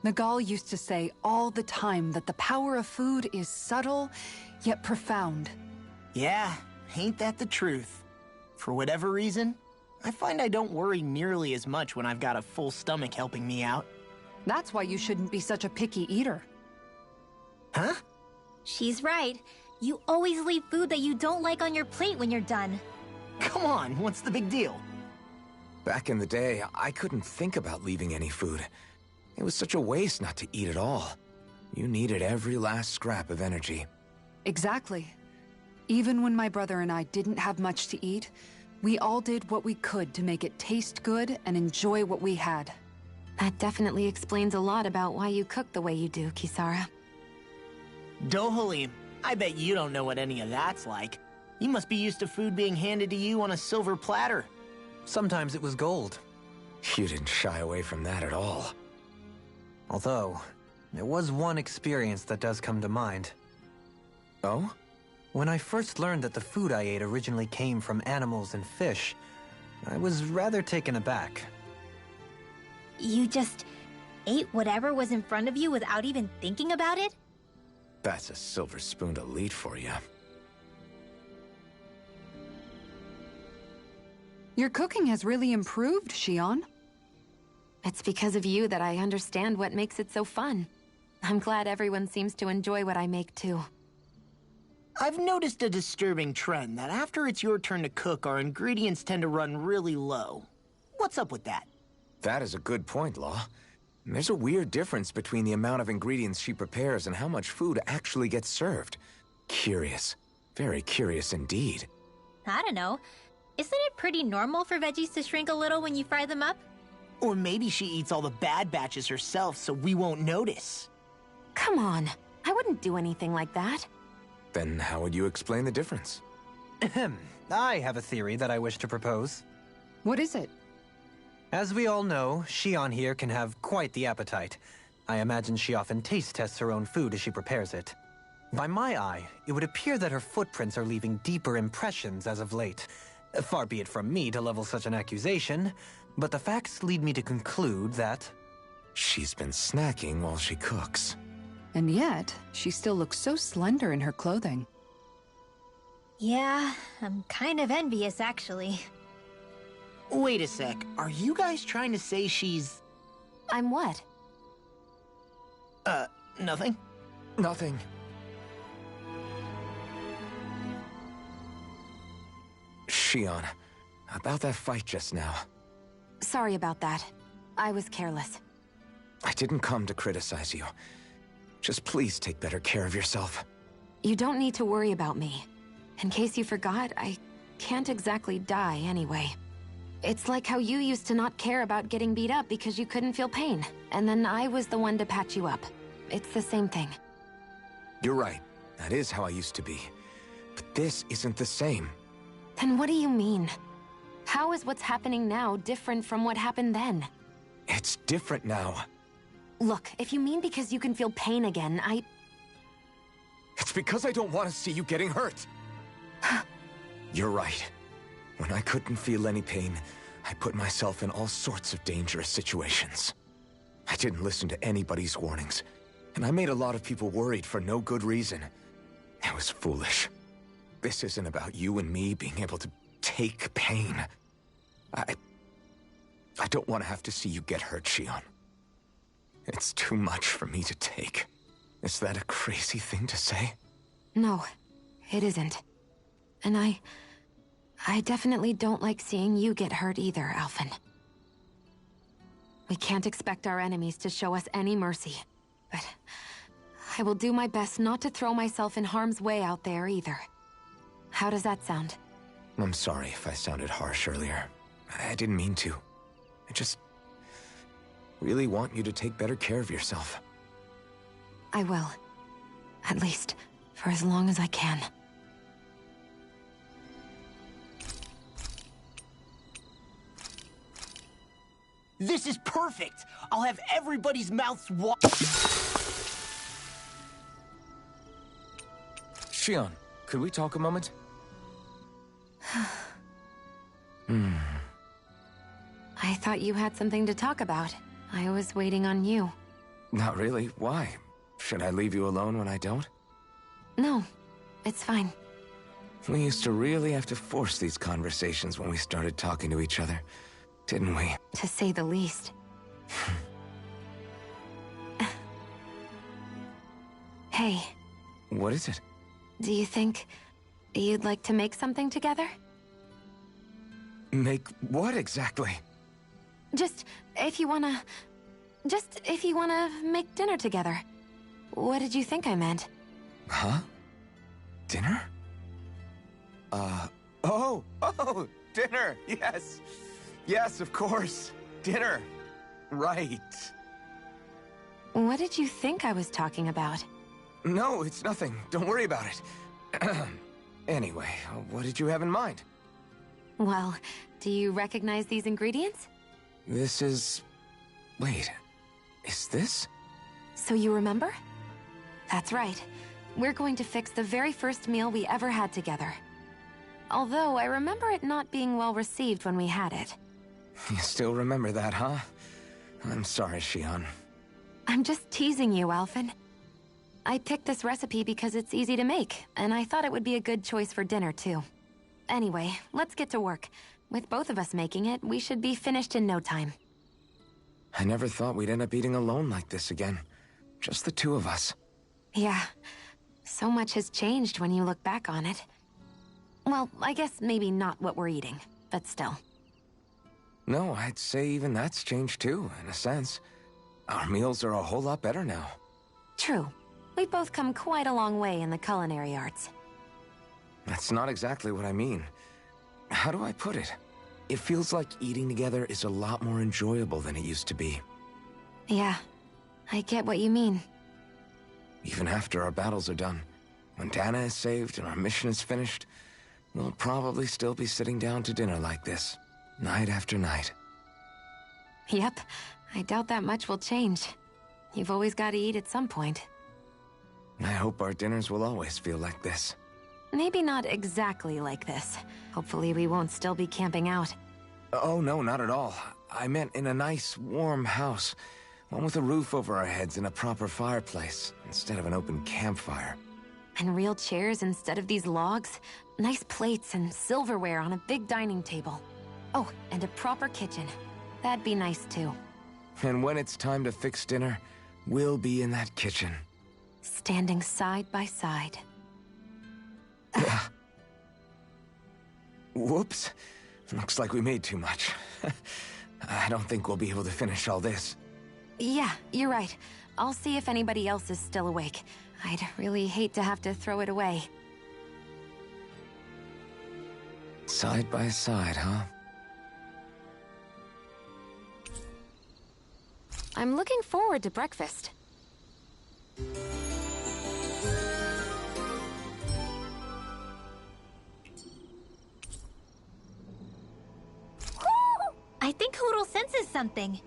Nagal used to say all the time that the power of food is subtle, yet profound. Yeah, ain't that the truth? For whatever reason, I find I don't worry nearly as much when I've got a full stomach helping me out. That's why you shouldn't be such a picky eater. Huh? She's right. You always leave food that you don't like on your plate when you're done. Come on, what's the big deal? Back in the day, I couldn't think about leaving any food. It was such a waste not to eat at all. You needed every last scrap of energy. Exactly. Even when my brother and I didn't have much to eat, we all did what we could to make it taste good and enjoy what we had. That definitely explains a lot about why you cook the way you do, Kisara. Dohalim, I bet you don't know what any of that's like. You must be used to food being handed to you on a silver platter. Sometimes it was gold. You didn't shy away from that at all. Although, there was one experience that does come to mind. Oh? When I first learned that the food I ate originally came from animals and fish, I was rather taken aback. You just ate whatever was in front of you without even thinking about it? That's a silver spoon elite for you. Your cooking has really improved, Xion. It's because of you that I understand what makes it so fun. I'm glad everyone seems to enjoy what I make, too. I've noticed a disturbing trend that after it's your turn to cook, our ingredients tend to run really low. What's up with that? That is a good point, Law. There's a weird difference between the amount of ingredients she prepares and how much food actually gets served. Curious. Very curious indeed. I don't know. Isn't it pretty normal for veggies to shrink a little when you fry them up? Or maybe she eats all the bad batches herself so we won't notice. Come on. I wouldn't do anything like that. Then how would you explain the difference? Ahem. I have a theory that I wish to propose. What is it? As we all know, Xion here can have quite the appetite. I imagine she often taste tests her own food as she prepares it. By my eye, it would appear that her footprints are leaving deeper impressions as of late. Far be it from me to level such an accusation, but the facts lead me to conclude that... She's been snacking while she cooks. And yet, she still looks so slender in her clothing. Yeah, I'm kind of envious, actually. Wait a sec, are you guys trying to say she's... I'm what? Nothing? Nothing. Xion, about that fight just now. Sorry about that. I was careless. I didn't come to criticize you. Just please take better care of yourself. You don't need to worry about me. In case you forgot, I can't exactly die anyway. It's like how you used to not care about getting beat up because you couldn't feel pain, and then I was the one to patch you up. It's the same thing. You're right. That is how I used to be. But this isn't the same. Then what do you mean? How is what's happening now different from what happened then? It's different now. Look, if you mean because you can feel pain again, It's because I don't want to see you getting hurt. You're right. When I couldn't feel any pain, I put myself in all sorts of dangerous situations. I didn't listen to anybody's warnings, and I made a lot of people worried for no good reason. It was foolish. This isn't about you and me being able to take pain. I don't want to have to see you get hurt, Xion. It's too much for me to take. Is that a crazy thing to say? No, it isn't. And I definitely don't like seeing you get hurt either, Alphen. We can't expect our enemies to show us any mercy, but I will do my best not to throw myself in harm's way out there either. How does that sound? I'm sorry if I sounded harsh earlier. I didn't mean to. I just really want you to take better care of yourself. I will. At least, for as long as I can. This is perfect! I'll have everybody's mouths Xion, could we talk a moment? I thought you had something to talk about. I was waiting on you. Not really. Why? Should I leave you alone when I don't? No, it's fine. We used to really have to force these conversations when we started talking to each other, didn't we? To say the least. Hey. What is it? Do you think you'd like to make something together? Make what exactly? Just if you wanna make dinner together. What did you think I meant? Huh? Dinner? Oh, dinner, yes. Yes, of course. Dinner. Right. What did you think I was talking about? No, it's nothing. Don't worry about it. Anyway, what did you have in mind? Well, do you recognize these ingredients? This is... Wait, is this? So you remember? That's right. We're going to fix the very first meal we ever had together. although I remember it not being well received when we had it. You still remember that, huh? I'm sorry, Shion. I'm just teasing you, Alphen. I picked this recipe because it's easy to make, and I thought it would be a good choice for dinner, too. Anyway, let's get to work. With both of us making it, we should be finished in no time. I never thought we'd end up eating alone like this again. Just the two of us. Yeah. So much has changed when you look back on it. Well, I guess maybe not what we're eating, but still. No, I'd say even that's changed too, in a sense. Our meals are a whole lot better now. True. We've both come quite a long way in the culinary arts. That's not exactly what I mean. How do I put it? It feels like eating together is a lot more enjoyable than it used to be. Yeah, I get what you mean. Even after our battles are done, when Dana is saved and our mission is finished, we'll probably still be sitting down to dinner like this, night after night. Yep, I doubt that much will change. You've always got to eat at some point. I hope our dinners will always feel like this. Maybe not exactly like this. Hopefully we won't still be camping out. Oh, no, not at all. I meant in a nice, warm house. One with a roof over our heads and a proper fireplace, instead of an open campfire. And real chairs instead of these logs. Nice plates and silverware on a big dining table. Oh, and a proper kitchen. That'd be nice too. And when it's time to fix dinner, we'll be in that kitchen. Standing side by side. Whoops. Looks like we made too much. I don't think we'll be able to finish all this. Yeah, you're right. I'll see if anybody else is still awake. I'd really hate to have to throw it away. Side by side, huh? I'm looking forward to breakfast. I think Hoodle senses something.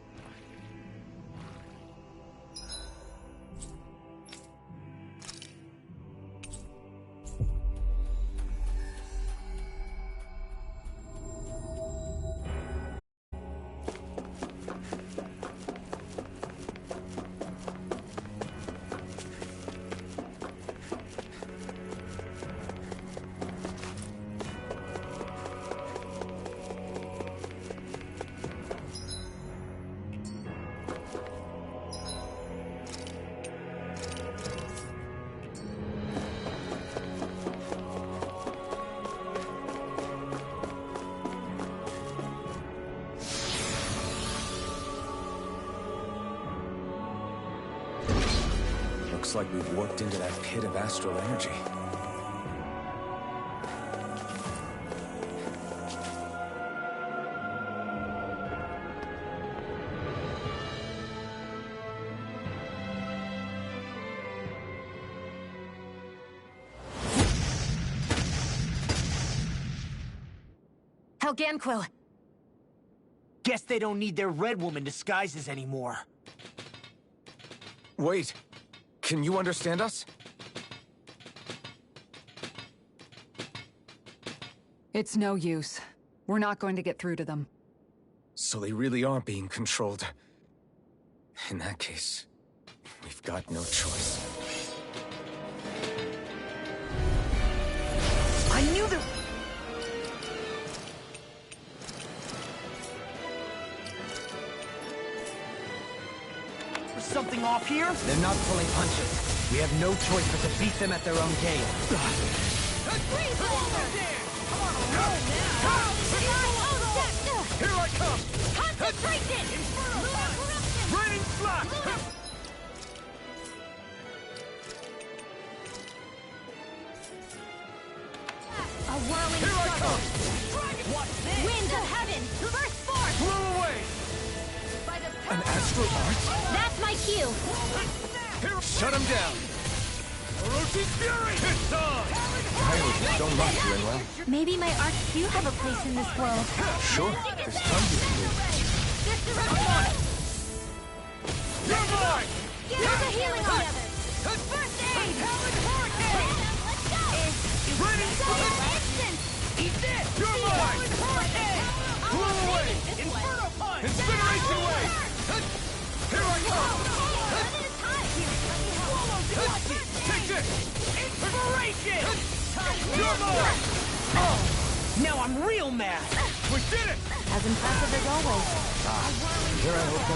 Looks like we've warped into that pit of astral energy. Helganquil! Guess they don't need their Red Woman disguises anymore. Wait, can you understand us? It's no use. We're not going to get through to them. So they really are being controlled. In that case, we've got no choice. I knew there... Something off here? They're not pulling punches. We have no choice but to beat them at their own game. Here I come! Concentration! Raining slash! A whirling Here I struggle. come! Watch this! Winds of heaven! Burst forth! Blow away! An astral art? That's my cue! Here, Shut him down! Orochi's fury! It's on! I don't like doing well. Maybe my arts do have a place in this world. Sure, there's tons you can do. You're mine! Here's a healing together! First aid! Raining Instant! Inspiration! You're mine! Oh, now I'm real mad! We did it! As impressive as always. Here I hope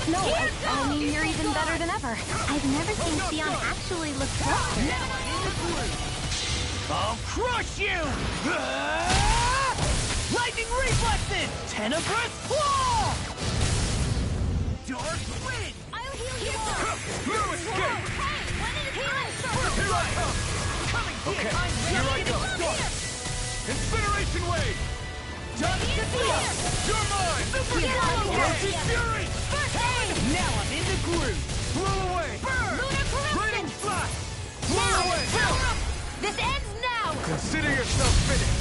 No, I mean, you're even better than ever. I've never seen Sion actually look flustered. I'll crush you! Lightning reflexes! Tenebrous claw! Dark wind! I'll heal you all! No escape! Here I come! Coming Okay, here I go! Incineration wave! Done to feel! You're mine! Roasted fury! Now I'm in the groove! Blow away! Burn! Lunar Raining corruption! flash! Blow Now! away! Power up! This ends now! Consider yourself finished!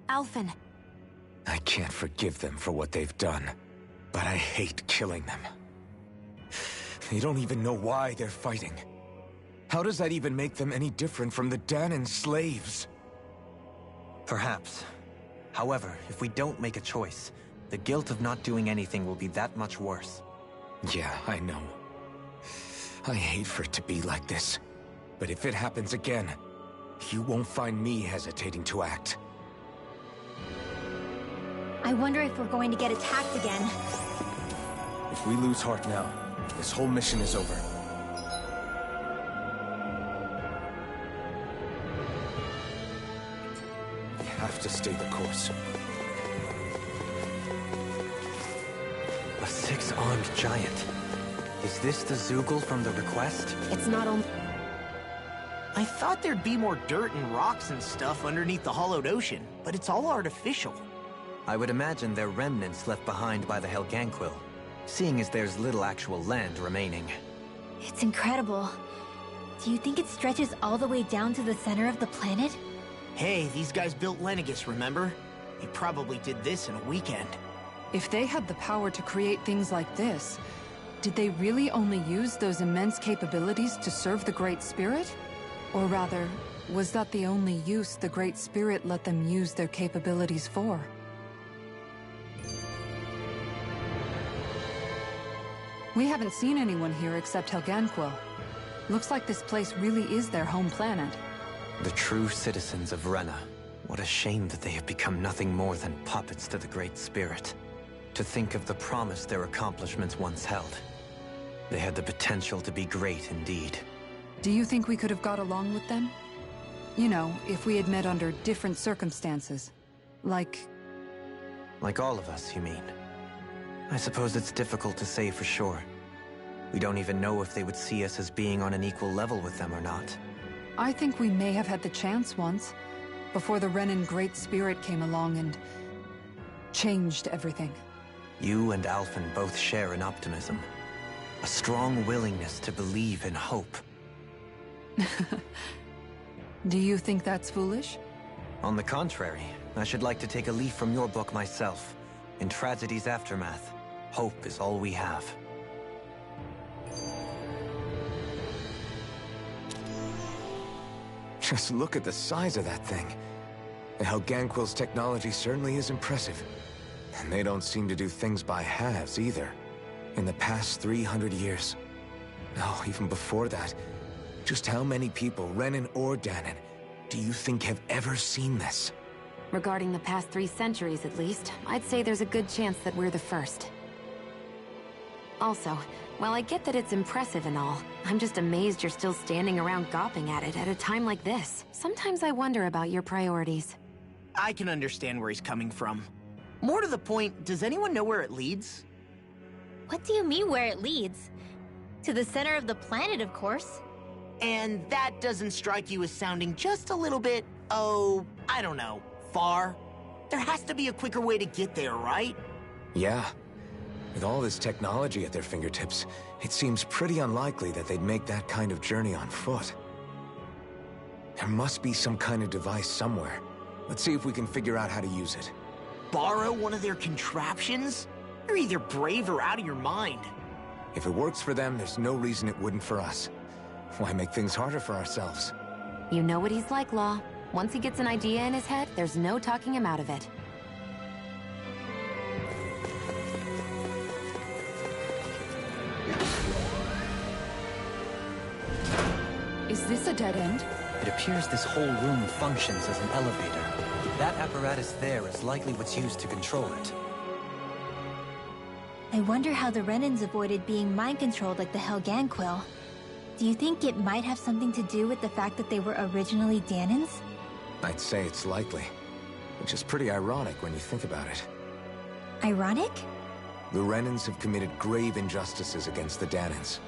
Alphen, I can't forgive them for what they've done, but I hate killing them. They don't even know why they're fighting. How does that even make them any different from the Danon slaves? Perhaps. However, if we don't make a choice, the guilt of not doing anything will be that much worse. Yeah, I know. I hate for it to be like this. But if it happens again, you won't find me hesitating to act. I wonder if we're going to get attacked again. If we lose heart now, this whole mission is over. We have to stay the course. A six-armed giant. Is this the Zoogle from the request? it's not only... I thought there'd be more dirt and rocks and stuff underneath the hollowed ocean, but it's all artificial. I would imagine they're remnants left behind by the Helganquil, seeing as there's little actual land remaining. It's incredible. Do you think it stretches all the way down to the center of the planet? Hey, these guys built Lenegis, remember? They probably did this in a weekend. If they had the power to create things like this, did they really only use those immense capabilities to serve the Great Spirit? Or rather, was that the only use the Great Spirit let them use their capabilities for? We haven't seen anyone here except Helganquil. Looks like this place really is their home planet. The true citizens of Rena. What a shame that they have become nothing more than puppets to the Great Spirit. To think of the promise their accomplishments once held. They had the potential to be great indeed. Do you think we could have got along with them? You know, if we had met under different circumstances. Like all of us, you mean? I suppose it's difficult to say for sure. We don't even know if they would see us as being on an equal level with them or not. I think we may have had the chance once, before the Renan Great Spirit came along and changed everything. You and Alphen both share an optimism. A strong willingness to believe in hope. Do you think that's foolish? On the contrary, I should like to take a leaf from your book myself. In tragedy's aftermath, hope is all we have. Just look at the size of that thing. The Helganquil's technology certainly is impressive. And they don't seem to do things by halves either. In the past 300 years. No, even before that. Just how many people, Renan or Danon, do you think have ever seen this? Regarding the past 3 centuries at least, I'd say there's a good chance that we're the first. Also, while I get that it's impressive and all, I'm just amazed you're still standing around gawping at it at a time like this. Sometimes I wonder about your priorities. I can understand where he's coming from. More to the point, does anyone know where it leads? What do you mean where it leads? To the center of the planet, of course. And that doesn't strike you as sounding just a little bit, oh, I don't know, far? There has to be a quicker way to get there, right? Yeah. With all this technology at their fingertips, it seems pretty unlikely that they'd make that kind of journey on foot. There must be some kind of device somewhere. Let's see if we can figure out how to use it. Borrow one of their contraptions? You're either brave or out of your mind. If it works for them, there's no reason it wouldn't for us. Why make things harder for ourselves? You know what he's like, Law. Once he gets an idea in his head, there's no talking him out of it. Is this a dead end? It appears this whole room functions as an elevator. That apparatus there is likely what's used to control it. I wonder how the Renans avoided being mind-controlled like the Helganquil. Do you think it might have something to do with the fact that they were originally Danans? I'd say it's likely, which is pretty ironic when you think about it. Ironic? The Renans have committed grave injustices against the Danans.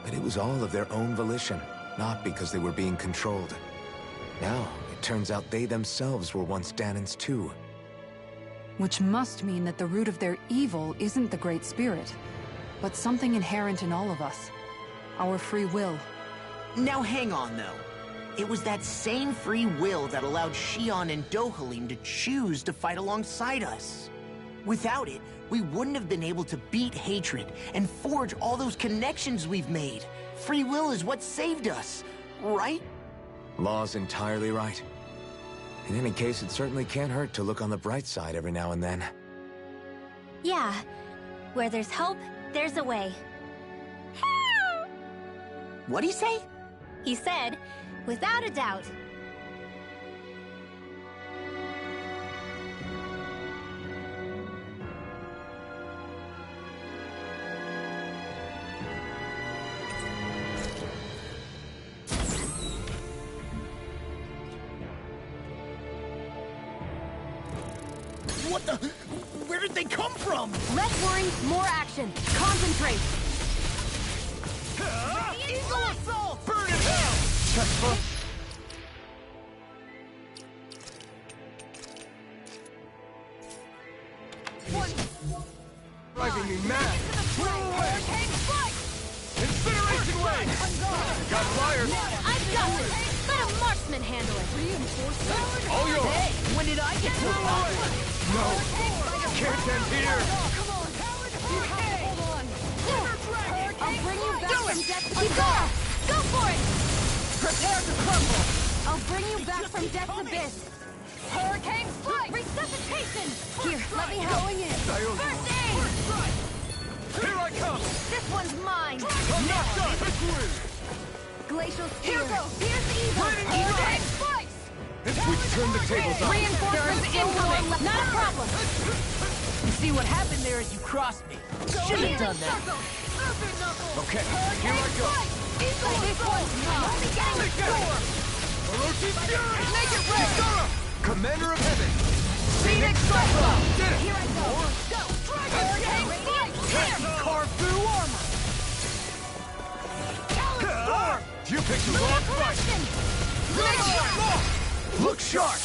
But it was all of their own volition, not because they were being controlled. Now, it turns out they themselves were once Danans too. Which must mean that the root of their evil isn't the Great Spirit, but something inherent in all of us. Our free will. Now hang on, though. It was that same free will that allowed Xion and Dohalim to choose to fight alongside us. Without it, we wouldn't have been able to beat hatred and forge all those connections we've made. Free will is what saved us, right? Law's entirely right. In any case, it certainly can't hurt to look on the bright side every now and then. Yeah. Where there's hope, there's a way. What'd he say? He said, without a doubt. What the? Where did they come from? Less worry, more action. Concentrate. Eagle assault! Burn in hell! Driving me mad! Incineration wave! Got fire! I've got it. Let a marksman handle it. All yours! Hey, when did I get so popular? No! Can't end here! I'll bring you back from death to Bizarre! Go for it! Prepare to crumble! I'll bring you back from death's abyss. Hurricane strike! Resuscitation! Here, let me help. Going in. First aid! Here I come! This one's mine. I'm not done! Glacial spear. Here goes. Here's evil. Raining Hurricane strike. slice! We've turned the tables on. Reinforcements incoming. Not a problem. You see, what happened there is you crossed me. Shouldn't have done that. Okay, here I go. This one's mine. Only getting score. Orochi's Fury! Make it red! Commander of Heaven! Phoenix Cyclone! Did it! Here I go. Go. Hurricane radiant. Here. Carve through armor! Storm! You picked the wrong fight! Look sharp!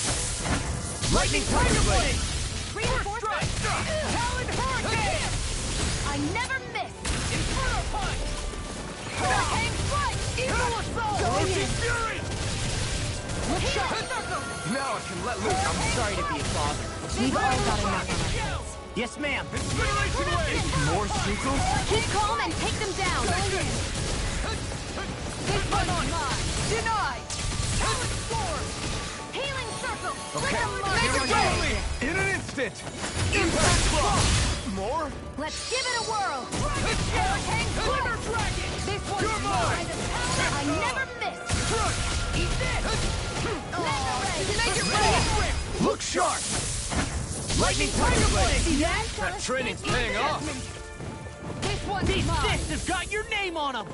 Lightning Tiger Blade! Reinforcements. Talon Hurricane! I never miss. Inferno Punch! Hurricane strike. Eagle Assault! Orochi's Fury! Look sharp. Now I can let loose. I'm sorry to be a bother. We've all got enough on our hands. Yes, ma'am. Incineration Wave! More sequels? Keep calm and take them down. This one's mine. Denied! Talon Storm! Healing circle. Okay, Let here them we go. go! In an instant! Impact Block! More? Let's give it a whirl. Hurricane Glimmer Dragon! This one's You're mine! I never miss. Crush! Eat this! Make it Ready! Look sharp! Lightning Tiger Blade! See that? That training's paying off! This one's These mine. fists have got your name on them!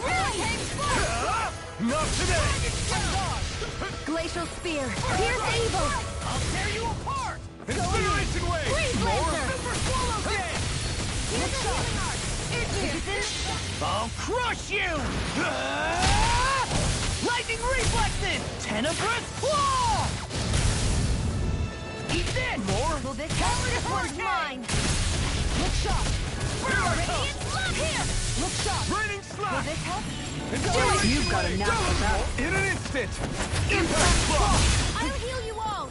Hurricane strike. Not today! Glacial spear. Here's evil. I'll tear you apart! Incineration Wave! Freeze laser. Super Swallow Game! Here's a healing arc. I'll crush you! Lightning reflexes! Tenebrous claw! Eat this! More? Will this help? This one's mine. Look sharp. Radiant slug here. Look sharp. Raining Will Slash! this help? Incineration You've got a Wave! natural battle. In an instant! Impact Block! I'll heal you all.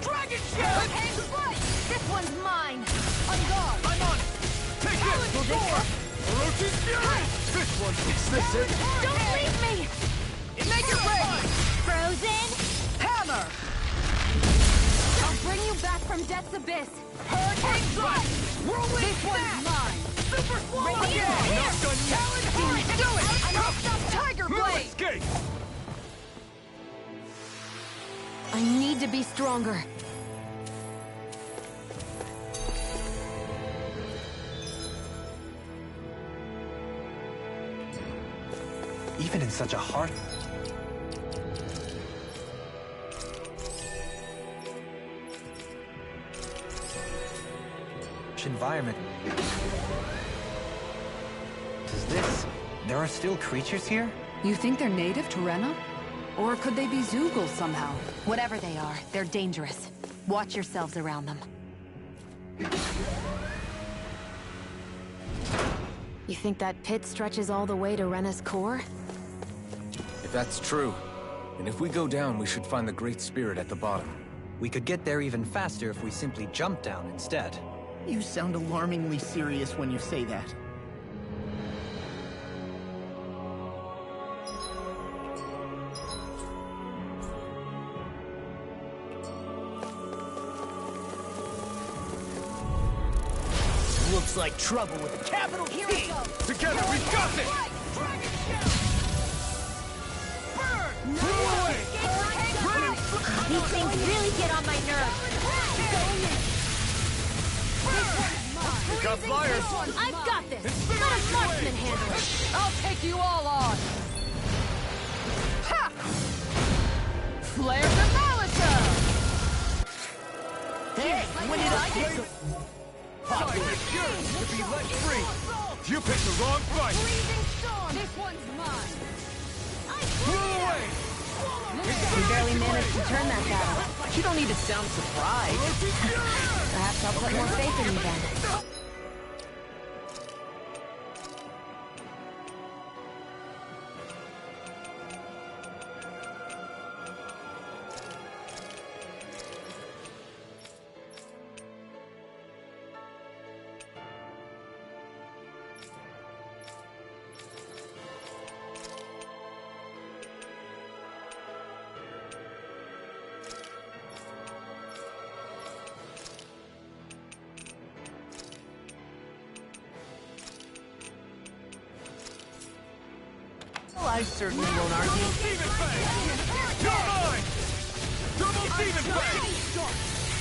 Dragon Shell! Hurricane strike. This one's mine. On guard. I'm on it! Take this! Will this help? Orochi's Fury! This one! Is this it? Don't leave me. Make it rain! Frozen? to be stronger. Even in such a harsh environment. Does this... There are still creatures here? You think they're native to Rena? Or could they be Zeugles somehow? Whatever they are, they're dangerous. Watch yourselves around them. You think that pit stretches all the way to Rena's core? If that's true, and if we go down, we should find the Great Spirit at the bottom. We could get there even faster if we simply jump down instead. You sound alarmingly serious when you say that. Looks like trouble with a capital T. Together, we got this! Burn! These things really get on my nerves. We got flyers! I've got this! Let a marksman handle it! I'll take you all on! Ha! Flare the Malisa! Hey, when did I get so... Time is yours to be let free! You picked the wrong fight! This one's mine! Blew away! You barely managed to turn that battle. You don't need to sound surprised. Perhaps I'll put more faith in you then. Well, I certainly won't argue. Demon Fang! You're mine! Double Demon Fang!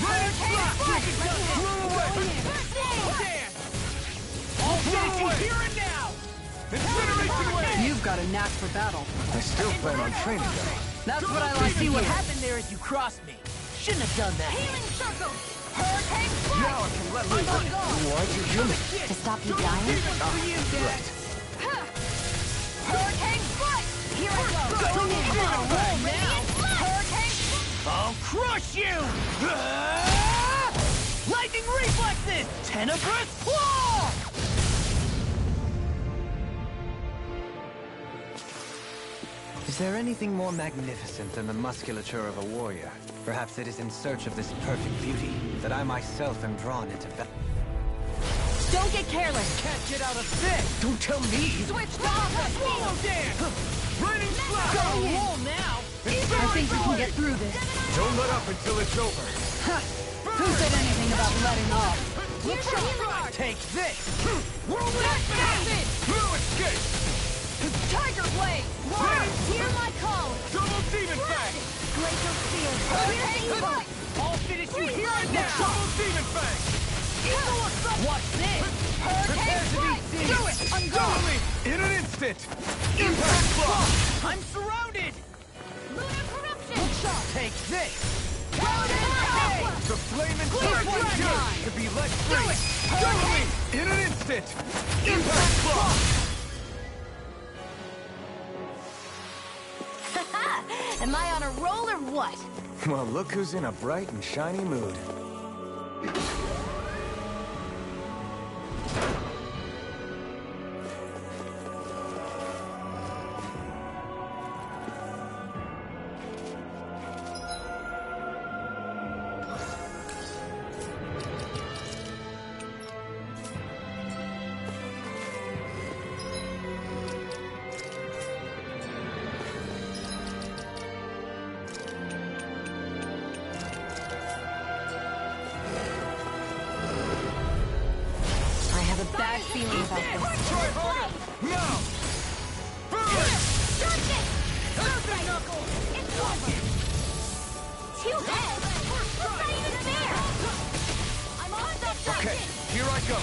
Red Flash! Blew away! Dance! All finishing here and now! Incineration Wave! You've got a knack for battle. I still plan on training, though. That's what I like to See what hear. happened there is you crossed me. Shouldn't have done that. Now I can let loose! Why you human? To stop you dying? Right. I'll crush you! Lightning reflexes! Tenebrous claw! Is there anything more magnificent than the musculature of a warrior? Perhaps it is in search of this perfect beauty that I myself am drawn into battle. Don't get careless! Can't get out of this! Don't tell me! Switch to offense! Swallow dance! Raining Slash! Got a wall now! I think we can get through this. Don't let up until it's over! Who said anything about letting up? Here's the healing art! Take this! Whirlwind Smash! Blue Escape! Tiger Blade! Hear my call! Double Demon Fang! Glacial Spear! Here's evil! I'll finish you here and now! Double Demon Fang! Watch this! Prepare to be seized! Do it! Totally! In an instant! Impact Block! I'm surrounded! Lunar Corruption! Take this! The flame and strike is yours to be let free! Totally! In an instant! Impact Block! Am I on a roll or what? Well, look who's in a bright and shiny mood. Bad feeling about this. Try harder! Now! Burn! two heads? That's not even fair! I'm on that Okay, here I go.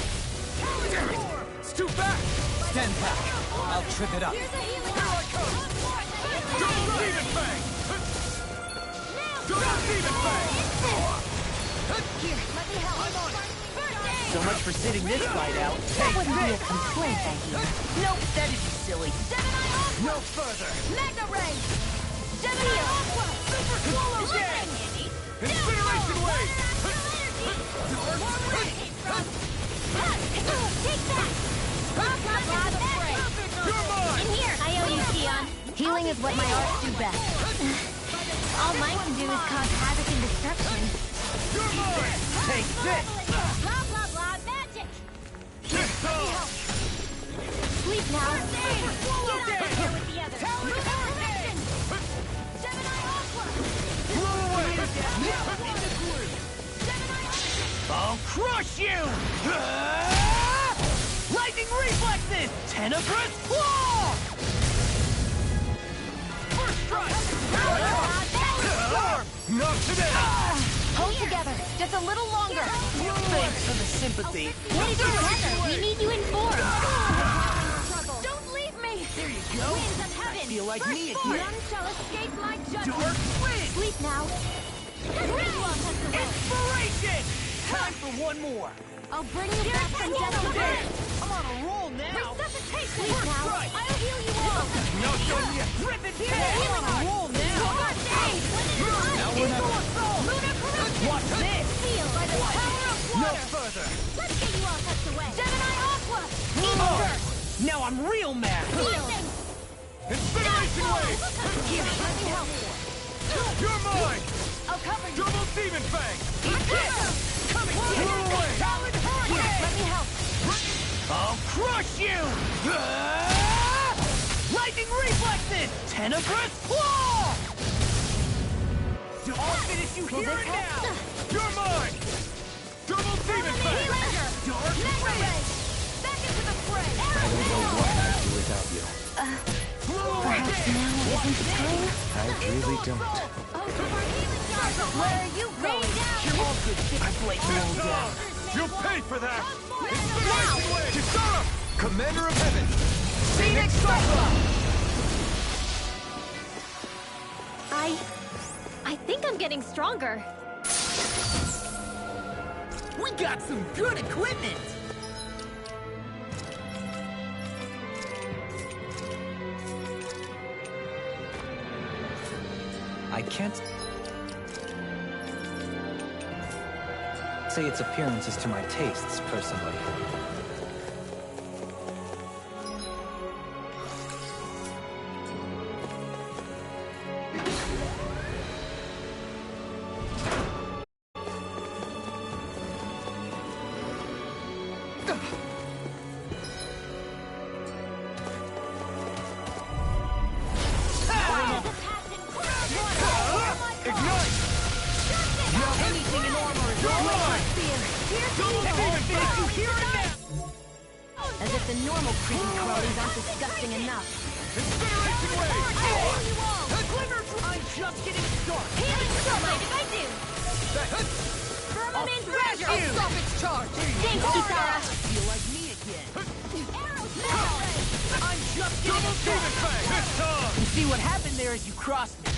Damn it! It's too fast! Stand back. I'll trip it up. Here's a healing Here I come! Double Demon Fang! Double Demon Fang! Here, let me help. I'm on it. So much for sitting this fight out. That wouldn't be a complaint, I hear. Nope, that'd be silly. No further! Mega Ray! Gemini Aqua! Super Swallow! Again! Incineration Wave! Take that! Blah, blah, blah, the fray. You're mine! In here! I owe you, Sion. Healing is what my arts do best. All mine can do is cause havoc and destruction. You're mine! Take this! Blah, blah, blah, magic! This off! Sleep now. Super Swallow! Get out of here with the others. Lunar Correction! Gemini Aqua! Blow away! I'll crush you! Lightning reflexes! Tenebrous claw! First strike! Not today! Hold together. Just a little longer. Thanks for the sympathy. Stay together. We need you informed. Don't leave me. There you go. Winds of heaven. Feel like First me form. again. None shall escape my judgment. Dark wind! Sleep now. Inspiration! Time for one more. I'll bring you back from death to birth. I'm on a roll now. Resuscitation. Sleep now. I'll heal you all. No showing yet! Rip it Here's back. healing I'm on a art. roll now. Now we're not... Lunar corruption. What's this? Sealed by the power of No water. further! Let's get you all tucked away. Gemini Aqua. Now I'm real mad. Lightning. Incineration Wave! Here, let me help. You're mine! I'll cover you. Double Demon Fang! Coming Blow away! Here, let me help. I'll crush you! Lightning reflexes! Tenebrous claw! I'll finish you here and now! You're mine! Double Demon Fang! Dark Mega Ray. Back into the fray. I don't know what I'd do without you. Blow away! Isn't the time? I really don't. Where are you going? You're all good. I blade roll down. You'll pay for that! Incineration Wave! Kisara! Commander of Heaven! Phoenix Cyclone! I think I'm getting stronger. We got some good equipment! I can't say its appearance is to my tastes, personally. Ignite! Anything in armor is all right! As if the normal creepy crawlies aren't disgusting enough. Incineration Wave! I'm just getting started! Healing don't mind if I do. Firmament treasure. you! Stop its charge. Thanks, Kisara. Feel like me again. Arrows. I'm just Double getting Demon Fang! This time! You see what happened there as you crossed me?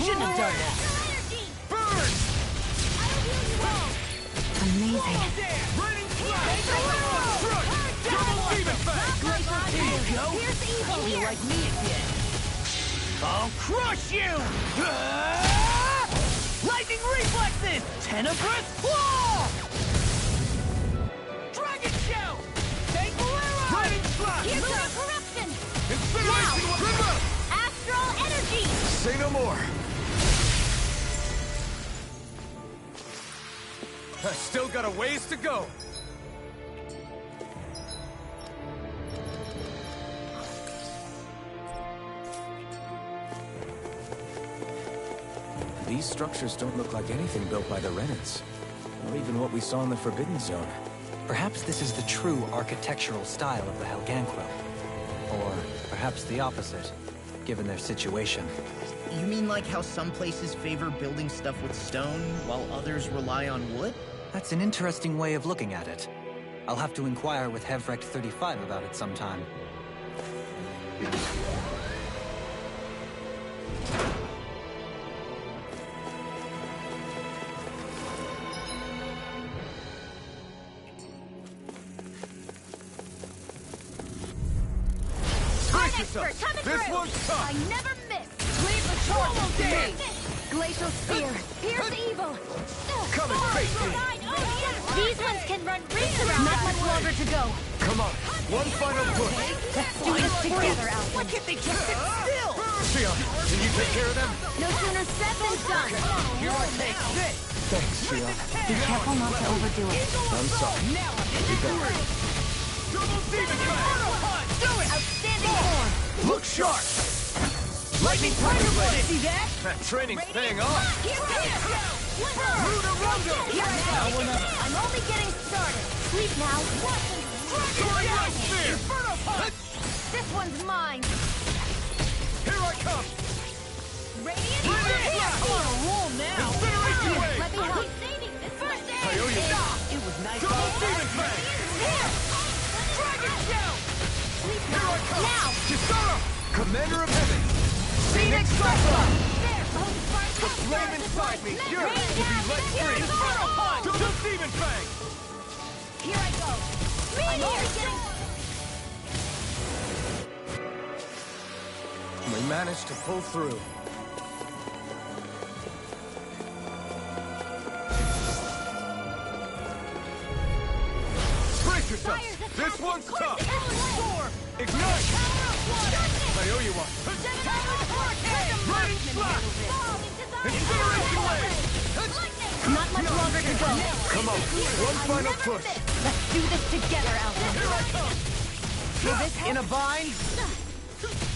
Shouldn't have done that. Energy. Burn! I'll heal you all. Amazing. Raining Flash! Strike! Double Demon Fang! Here you go. Here's evil Feel here. like me again. I'll crush you! Lightning reflexes! Tenebrous claw! Dragon shout! Sanguero! Raining Flash! Here's lunar corruption. Incineration Wave! Astral energy. Say no more. I still got a ways to go. These structures don't look like anything built by the Renans. Or even what we saw in the Forbidden Zone. Perhaps this is the true architectural style of the Helganquil. Or perhaps the opposite. given their situation. You mean like how some places favor building stuff with stone, while others rely on wood? That's an interesting way of looking at it. I'll have to inquire with Hevrect 35 about it sometime. This one's tough! I never miss! Leave the charge to me! Glacial Spear! Here's evil! Come and face me! These ones can run rings around. Not much longer to go. Come on, one final push! Let's do this together, Alpha. Why can't they just sit still? Sion, can you take care of them? No sooner said than done. Here I take this! Thanks, Sion. Be careful not to overdo it. I'm sorry. Now I'm in the groove! Double demon punch! Do it! Outstanding form! Look sharp! Lightning Tiger Blade! See that? That training's paying off! Now we're not. I'm only getting started. Sleep now. Inferno punch! This one's mine. Here I come! Radiant Blast! On a roll now! Incineration wave! Let me help. First I aid. owe you that! It was nice. Double demon fang! Dragon Shout. Sleep Here I come! now. Kisara! Commander of Heaven! Phoenix Cyclone! There. The flame inside me yearns to be let free! Inferno punch! Double demon fang! Here I go. I'm only getting. We managed to pull through. Brace yourself! This one's tough! Ignite! I owe you one! Lightning slash! Incineration wave! Not much longer to go. Come on, one final push! Let's do this together, Alpha. Here I come! Will this In a bind?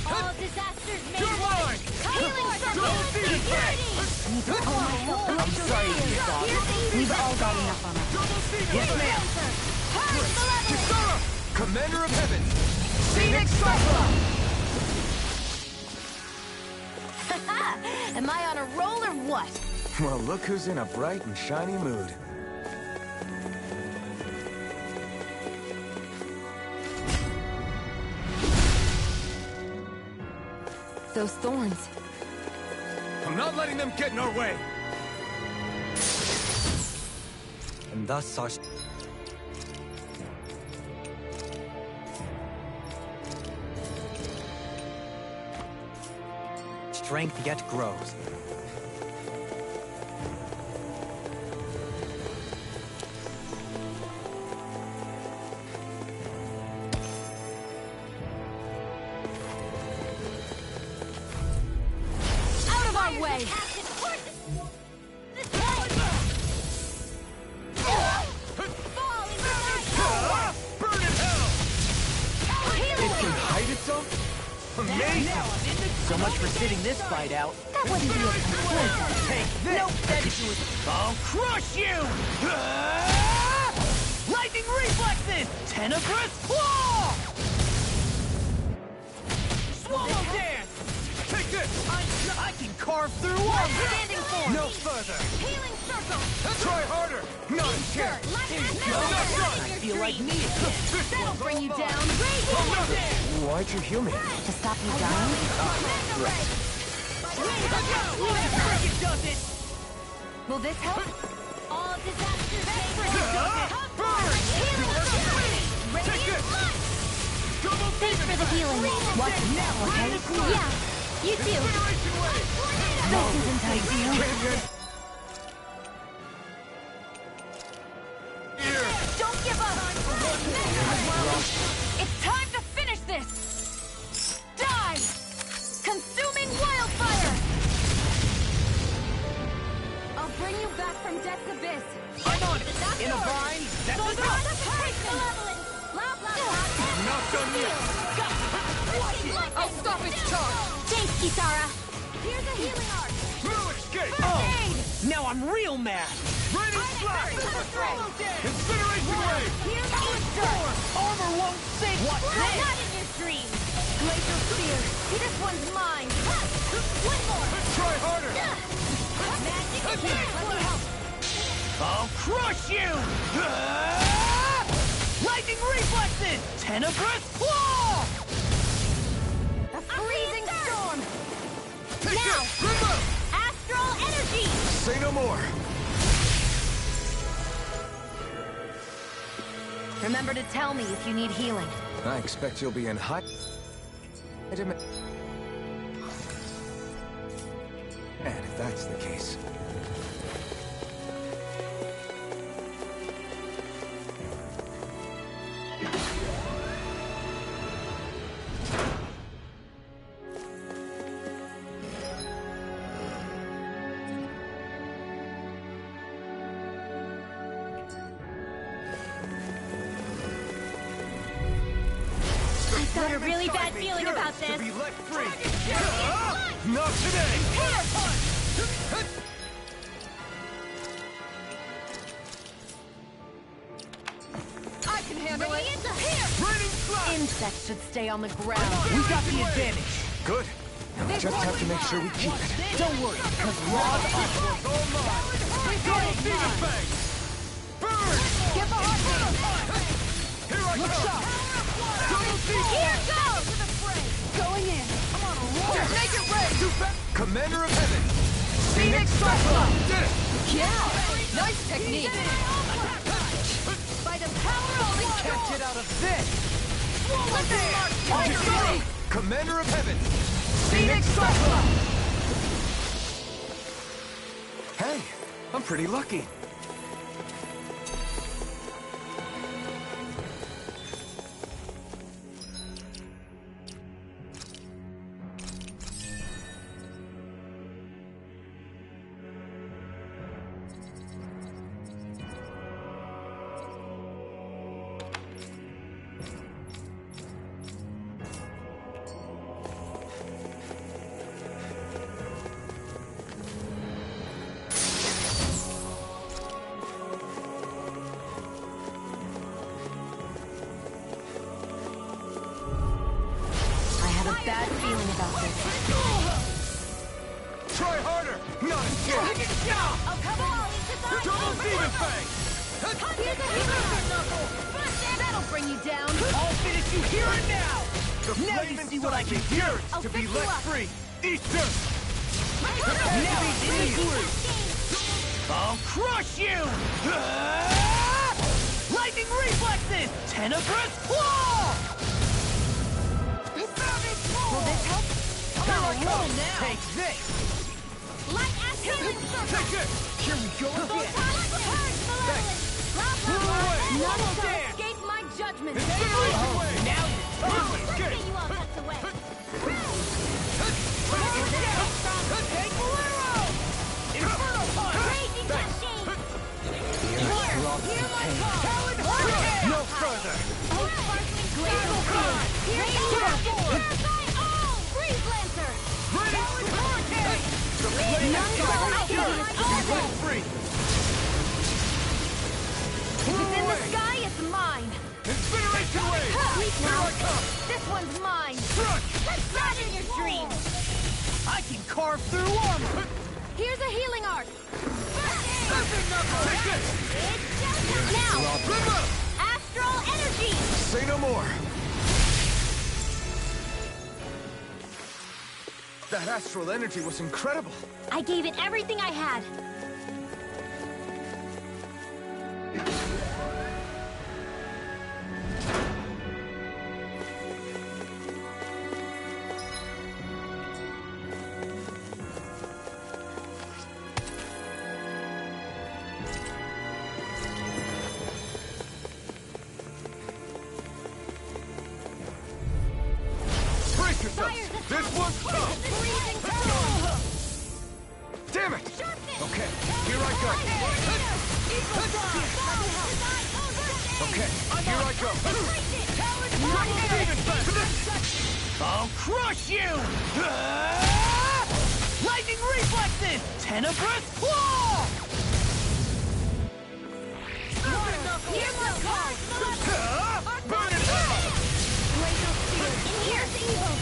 all disasters may You're mine! Healing Double demon fang! I'm sorry to hear, Father. We've all got enough on us. Double demon Yes, fang! ma'am. Kisara! Commander of Heaven! Phoenix Cyclone! Am I on a roll or what? Well, look who's in a bright and shiny mood. Those thorns. I'm not letting them get in our way! And thus our... strength yet grows. Out of our way! Burn in hell! It can hide itself? Amazing! So much for sitting this fight out. That wouldn't be a complaint. Take this! Nope, that's... I'll crush you! Lightning reflexes! Tenebrous claw! Swallow dance! Take this! I can carve through armor! Standing form. No further! Healing circle. Try harder! Not a chance! I feel like me again. That'll bring you down. Why'd you heal me? To stop you dying? It does it! Will this help? All disasters may Burn! Take this! Double Thanks for the healing. Watch it now, okay? Yeah, you too. Incineration wave! This isn't ideal. Here! Don't give up. It's time to finish this. Die! Consuming wildfire! I'll bring you back from death's abyss. I'm on it! In a bind, that's enough! Not done yet! I'll stop its charge. Thanks, Kisara. Here's a healing arc. Through escape! Oh! Now I'm real mad! Raining slash! Incineration wave! Here's our storm. Armor won't sink! What's Not this? in your dreams. Laser spear. This one's mine. One more. Try harder. Magic here. Let me help. I'll crush you! Lightning reflexes! Tenebrous claw! A freezing storm. Now, astral energy. Say no more. Remember to tell me if you need healing. I expect you'll be in hot... And if that's the case... Got a really bad feeling about this. To be let free. Not today. I can handle it. Raining slash. Insects should stay on the ground. We got the advantage. Good. Now we just have to make sure we keep it. Don't worry, because Rod All mine. Double demon fang. Burn. Get behind me! Here I Look come. sharp! Double demon. Here goes. Going in! Come on, roll! Make it rain! Commander of Heaven! Phoenix Cyclone! Did it! Yeah! Nice technique! By the power of the Can't get out of this! Fire! Commander of Heaven! Phoenix Cyclone! Hey, I'm pretty lucky. Bad feeling about this. Try harder. Not again. Oh, come on. Double demon fang. Here's a healer. That'll bring you down. I'll finish you here and now! The Now flame you see what I inside can me do! yearns I'll to be fix you let up. free. Easter. Now he's free! I'll crush you! Lightning reflexes! Tenebrous claw! Will this help? Come on, roll now! Take this! Light astral circle. Take this. Here we go again! None Double shall dance. escape my judgment. Incineration wave. Now Let's get you all tucked away. take Bolero! Inferno punch! Raging machine. Hear my call! Talon hurricane! No further. Oh, sparkling glacial field. Raging purify all. Freeze lancer. Raining hurricane. The flame None inside shall me escape yearns my to be let judgment. free. If it's in the sky, it's mine! Incineration wave. Weak Here now. I come. This one's mine. Crush. Not in your dreams. I can carve through armor! Here's a healing arc. Take this. Now, River. astral energy. Say no more. That astral energy was incredible. I gave it everything I had. Brace yourselves. This one's tough. Freezing turtle. Damn it! Okay, here I go. Okay, here I go. Demon fang. I'll crush you! Lightning reflexes! Tenebrous claw! Here's the card. Burn it up. Laser spear. Here's evil.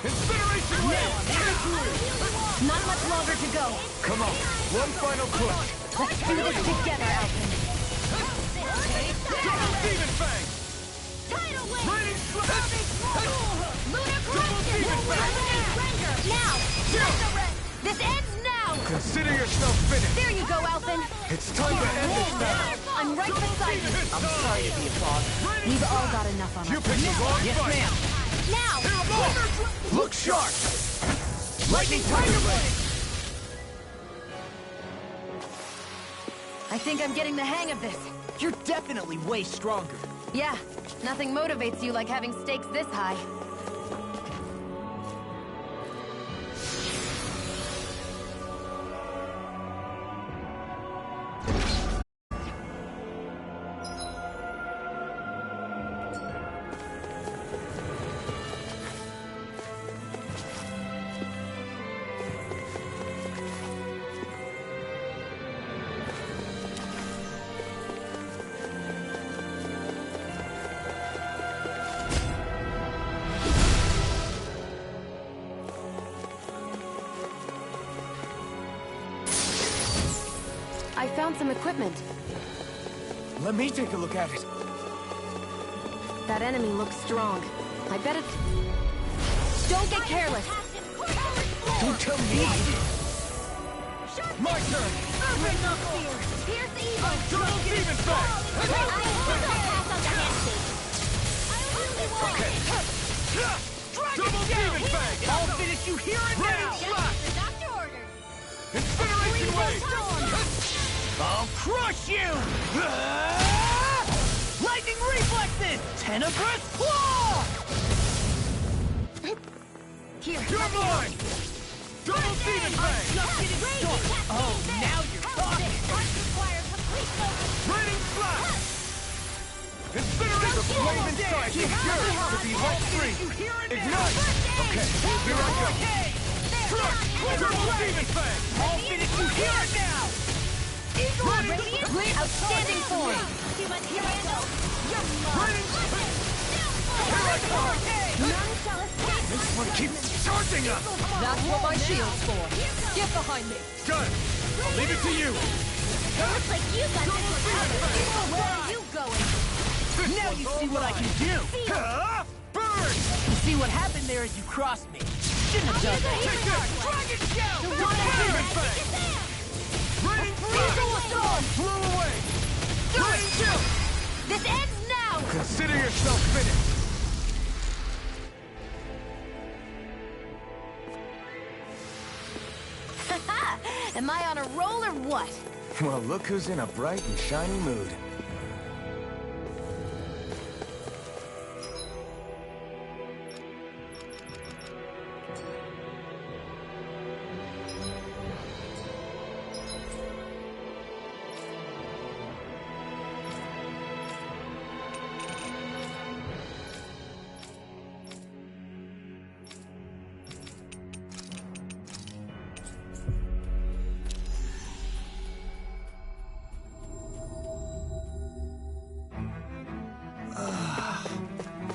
Incineration wave! Not much longer to go. Come on, one final push. Let's do this together, Alvin. Double Demon Fang! Tidal wave! Raining Slash! Lunar Double Demon Fang! Now! This ends now! Consider yourself finished. There you go, Alvin. It's time to end this battle. I'm right beside you. I'm sorry to be a bother. We've all got enough on You us. picked the wrong Yes, fight. ma'am. Now! Look sharp. Lightning Tiger Blade. I think I'm getting the hang of this. You're definitely way stronger. Yeah, nothing motivates you like having stakes this high. I found some equipment. Let me take a look at it. That enemy looks strong. I bet it's... Don't get careless! Don't tell me. My turn! Here's evil! Double Demon Fang! Double Demon Fang! I'll finish you here and Raining now! Slash! The doctor ordered! Incineration wave! I'll crush you! Lightning reflexes! Tenebrous claw! Here, You're mine! Double Demon Fang! Just getting started! Oh, now you're talking! Raining Slash! Incineration! The flame inside is yours to be let free. Ignite! Okay, here I go. Double Demon Fang! I'll finish you here and now! Outstanding form! Raining Here I come! This one keeps charging us. That's what my shield's for. Get behind me. Got it! I'll leave it to you! Looks like you got this one covered. Where are you going? Now you see what I can do! Burn! You see what happened there as you crossed me. Shouldn't have done that. Take this! Dragon Shout! Demon Fang! Raining Slash! Blow away! Raining Chill! This ends now! Consider yourself finished. Am I on a roll or what? Well, look who's in a bright and shiny mood.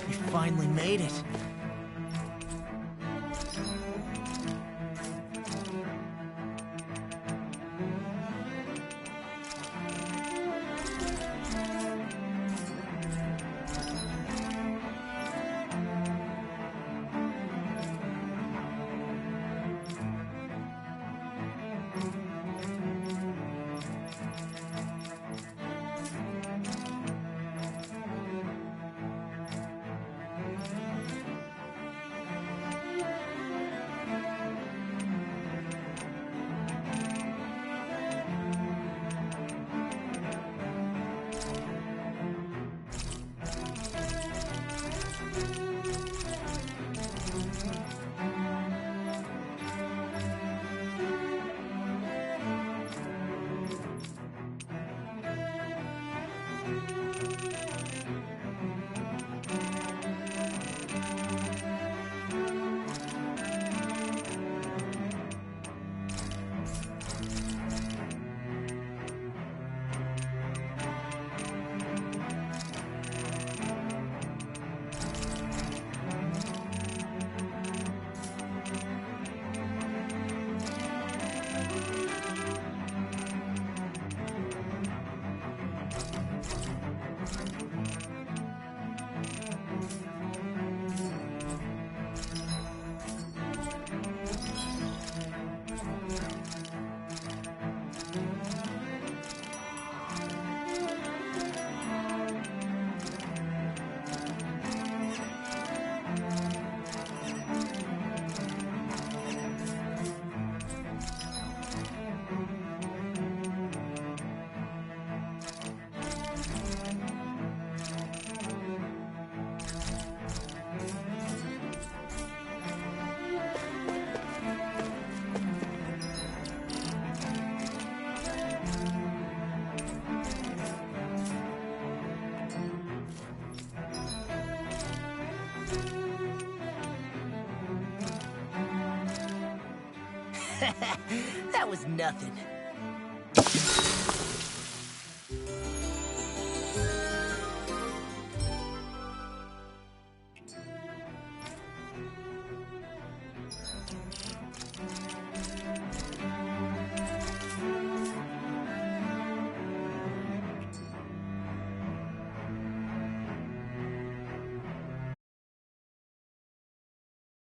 We finally made it. That was nothing.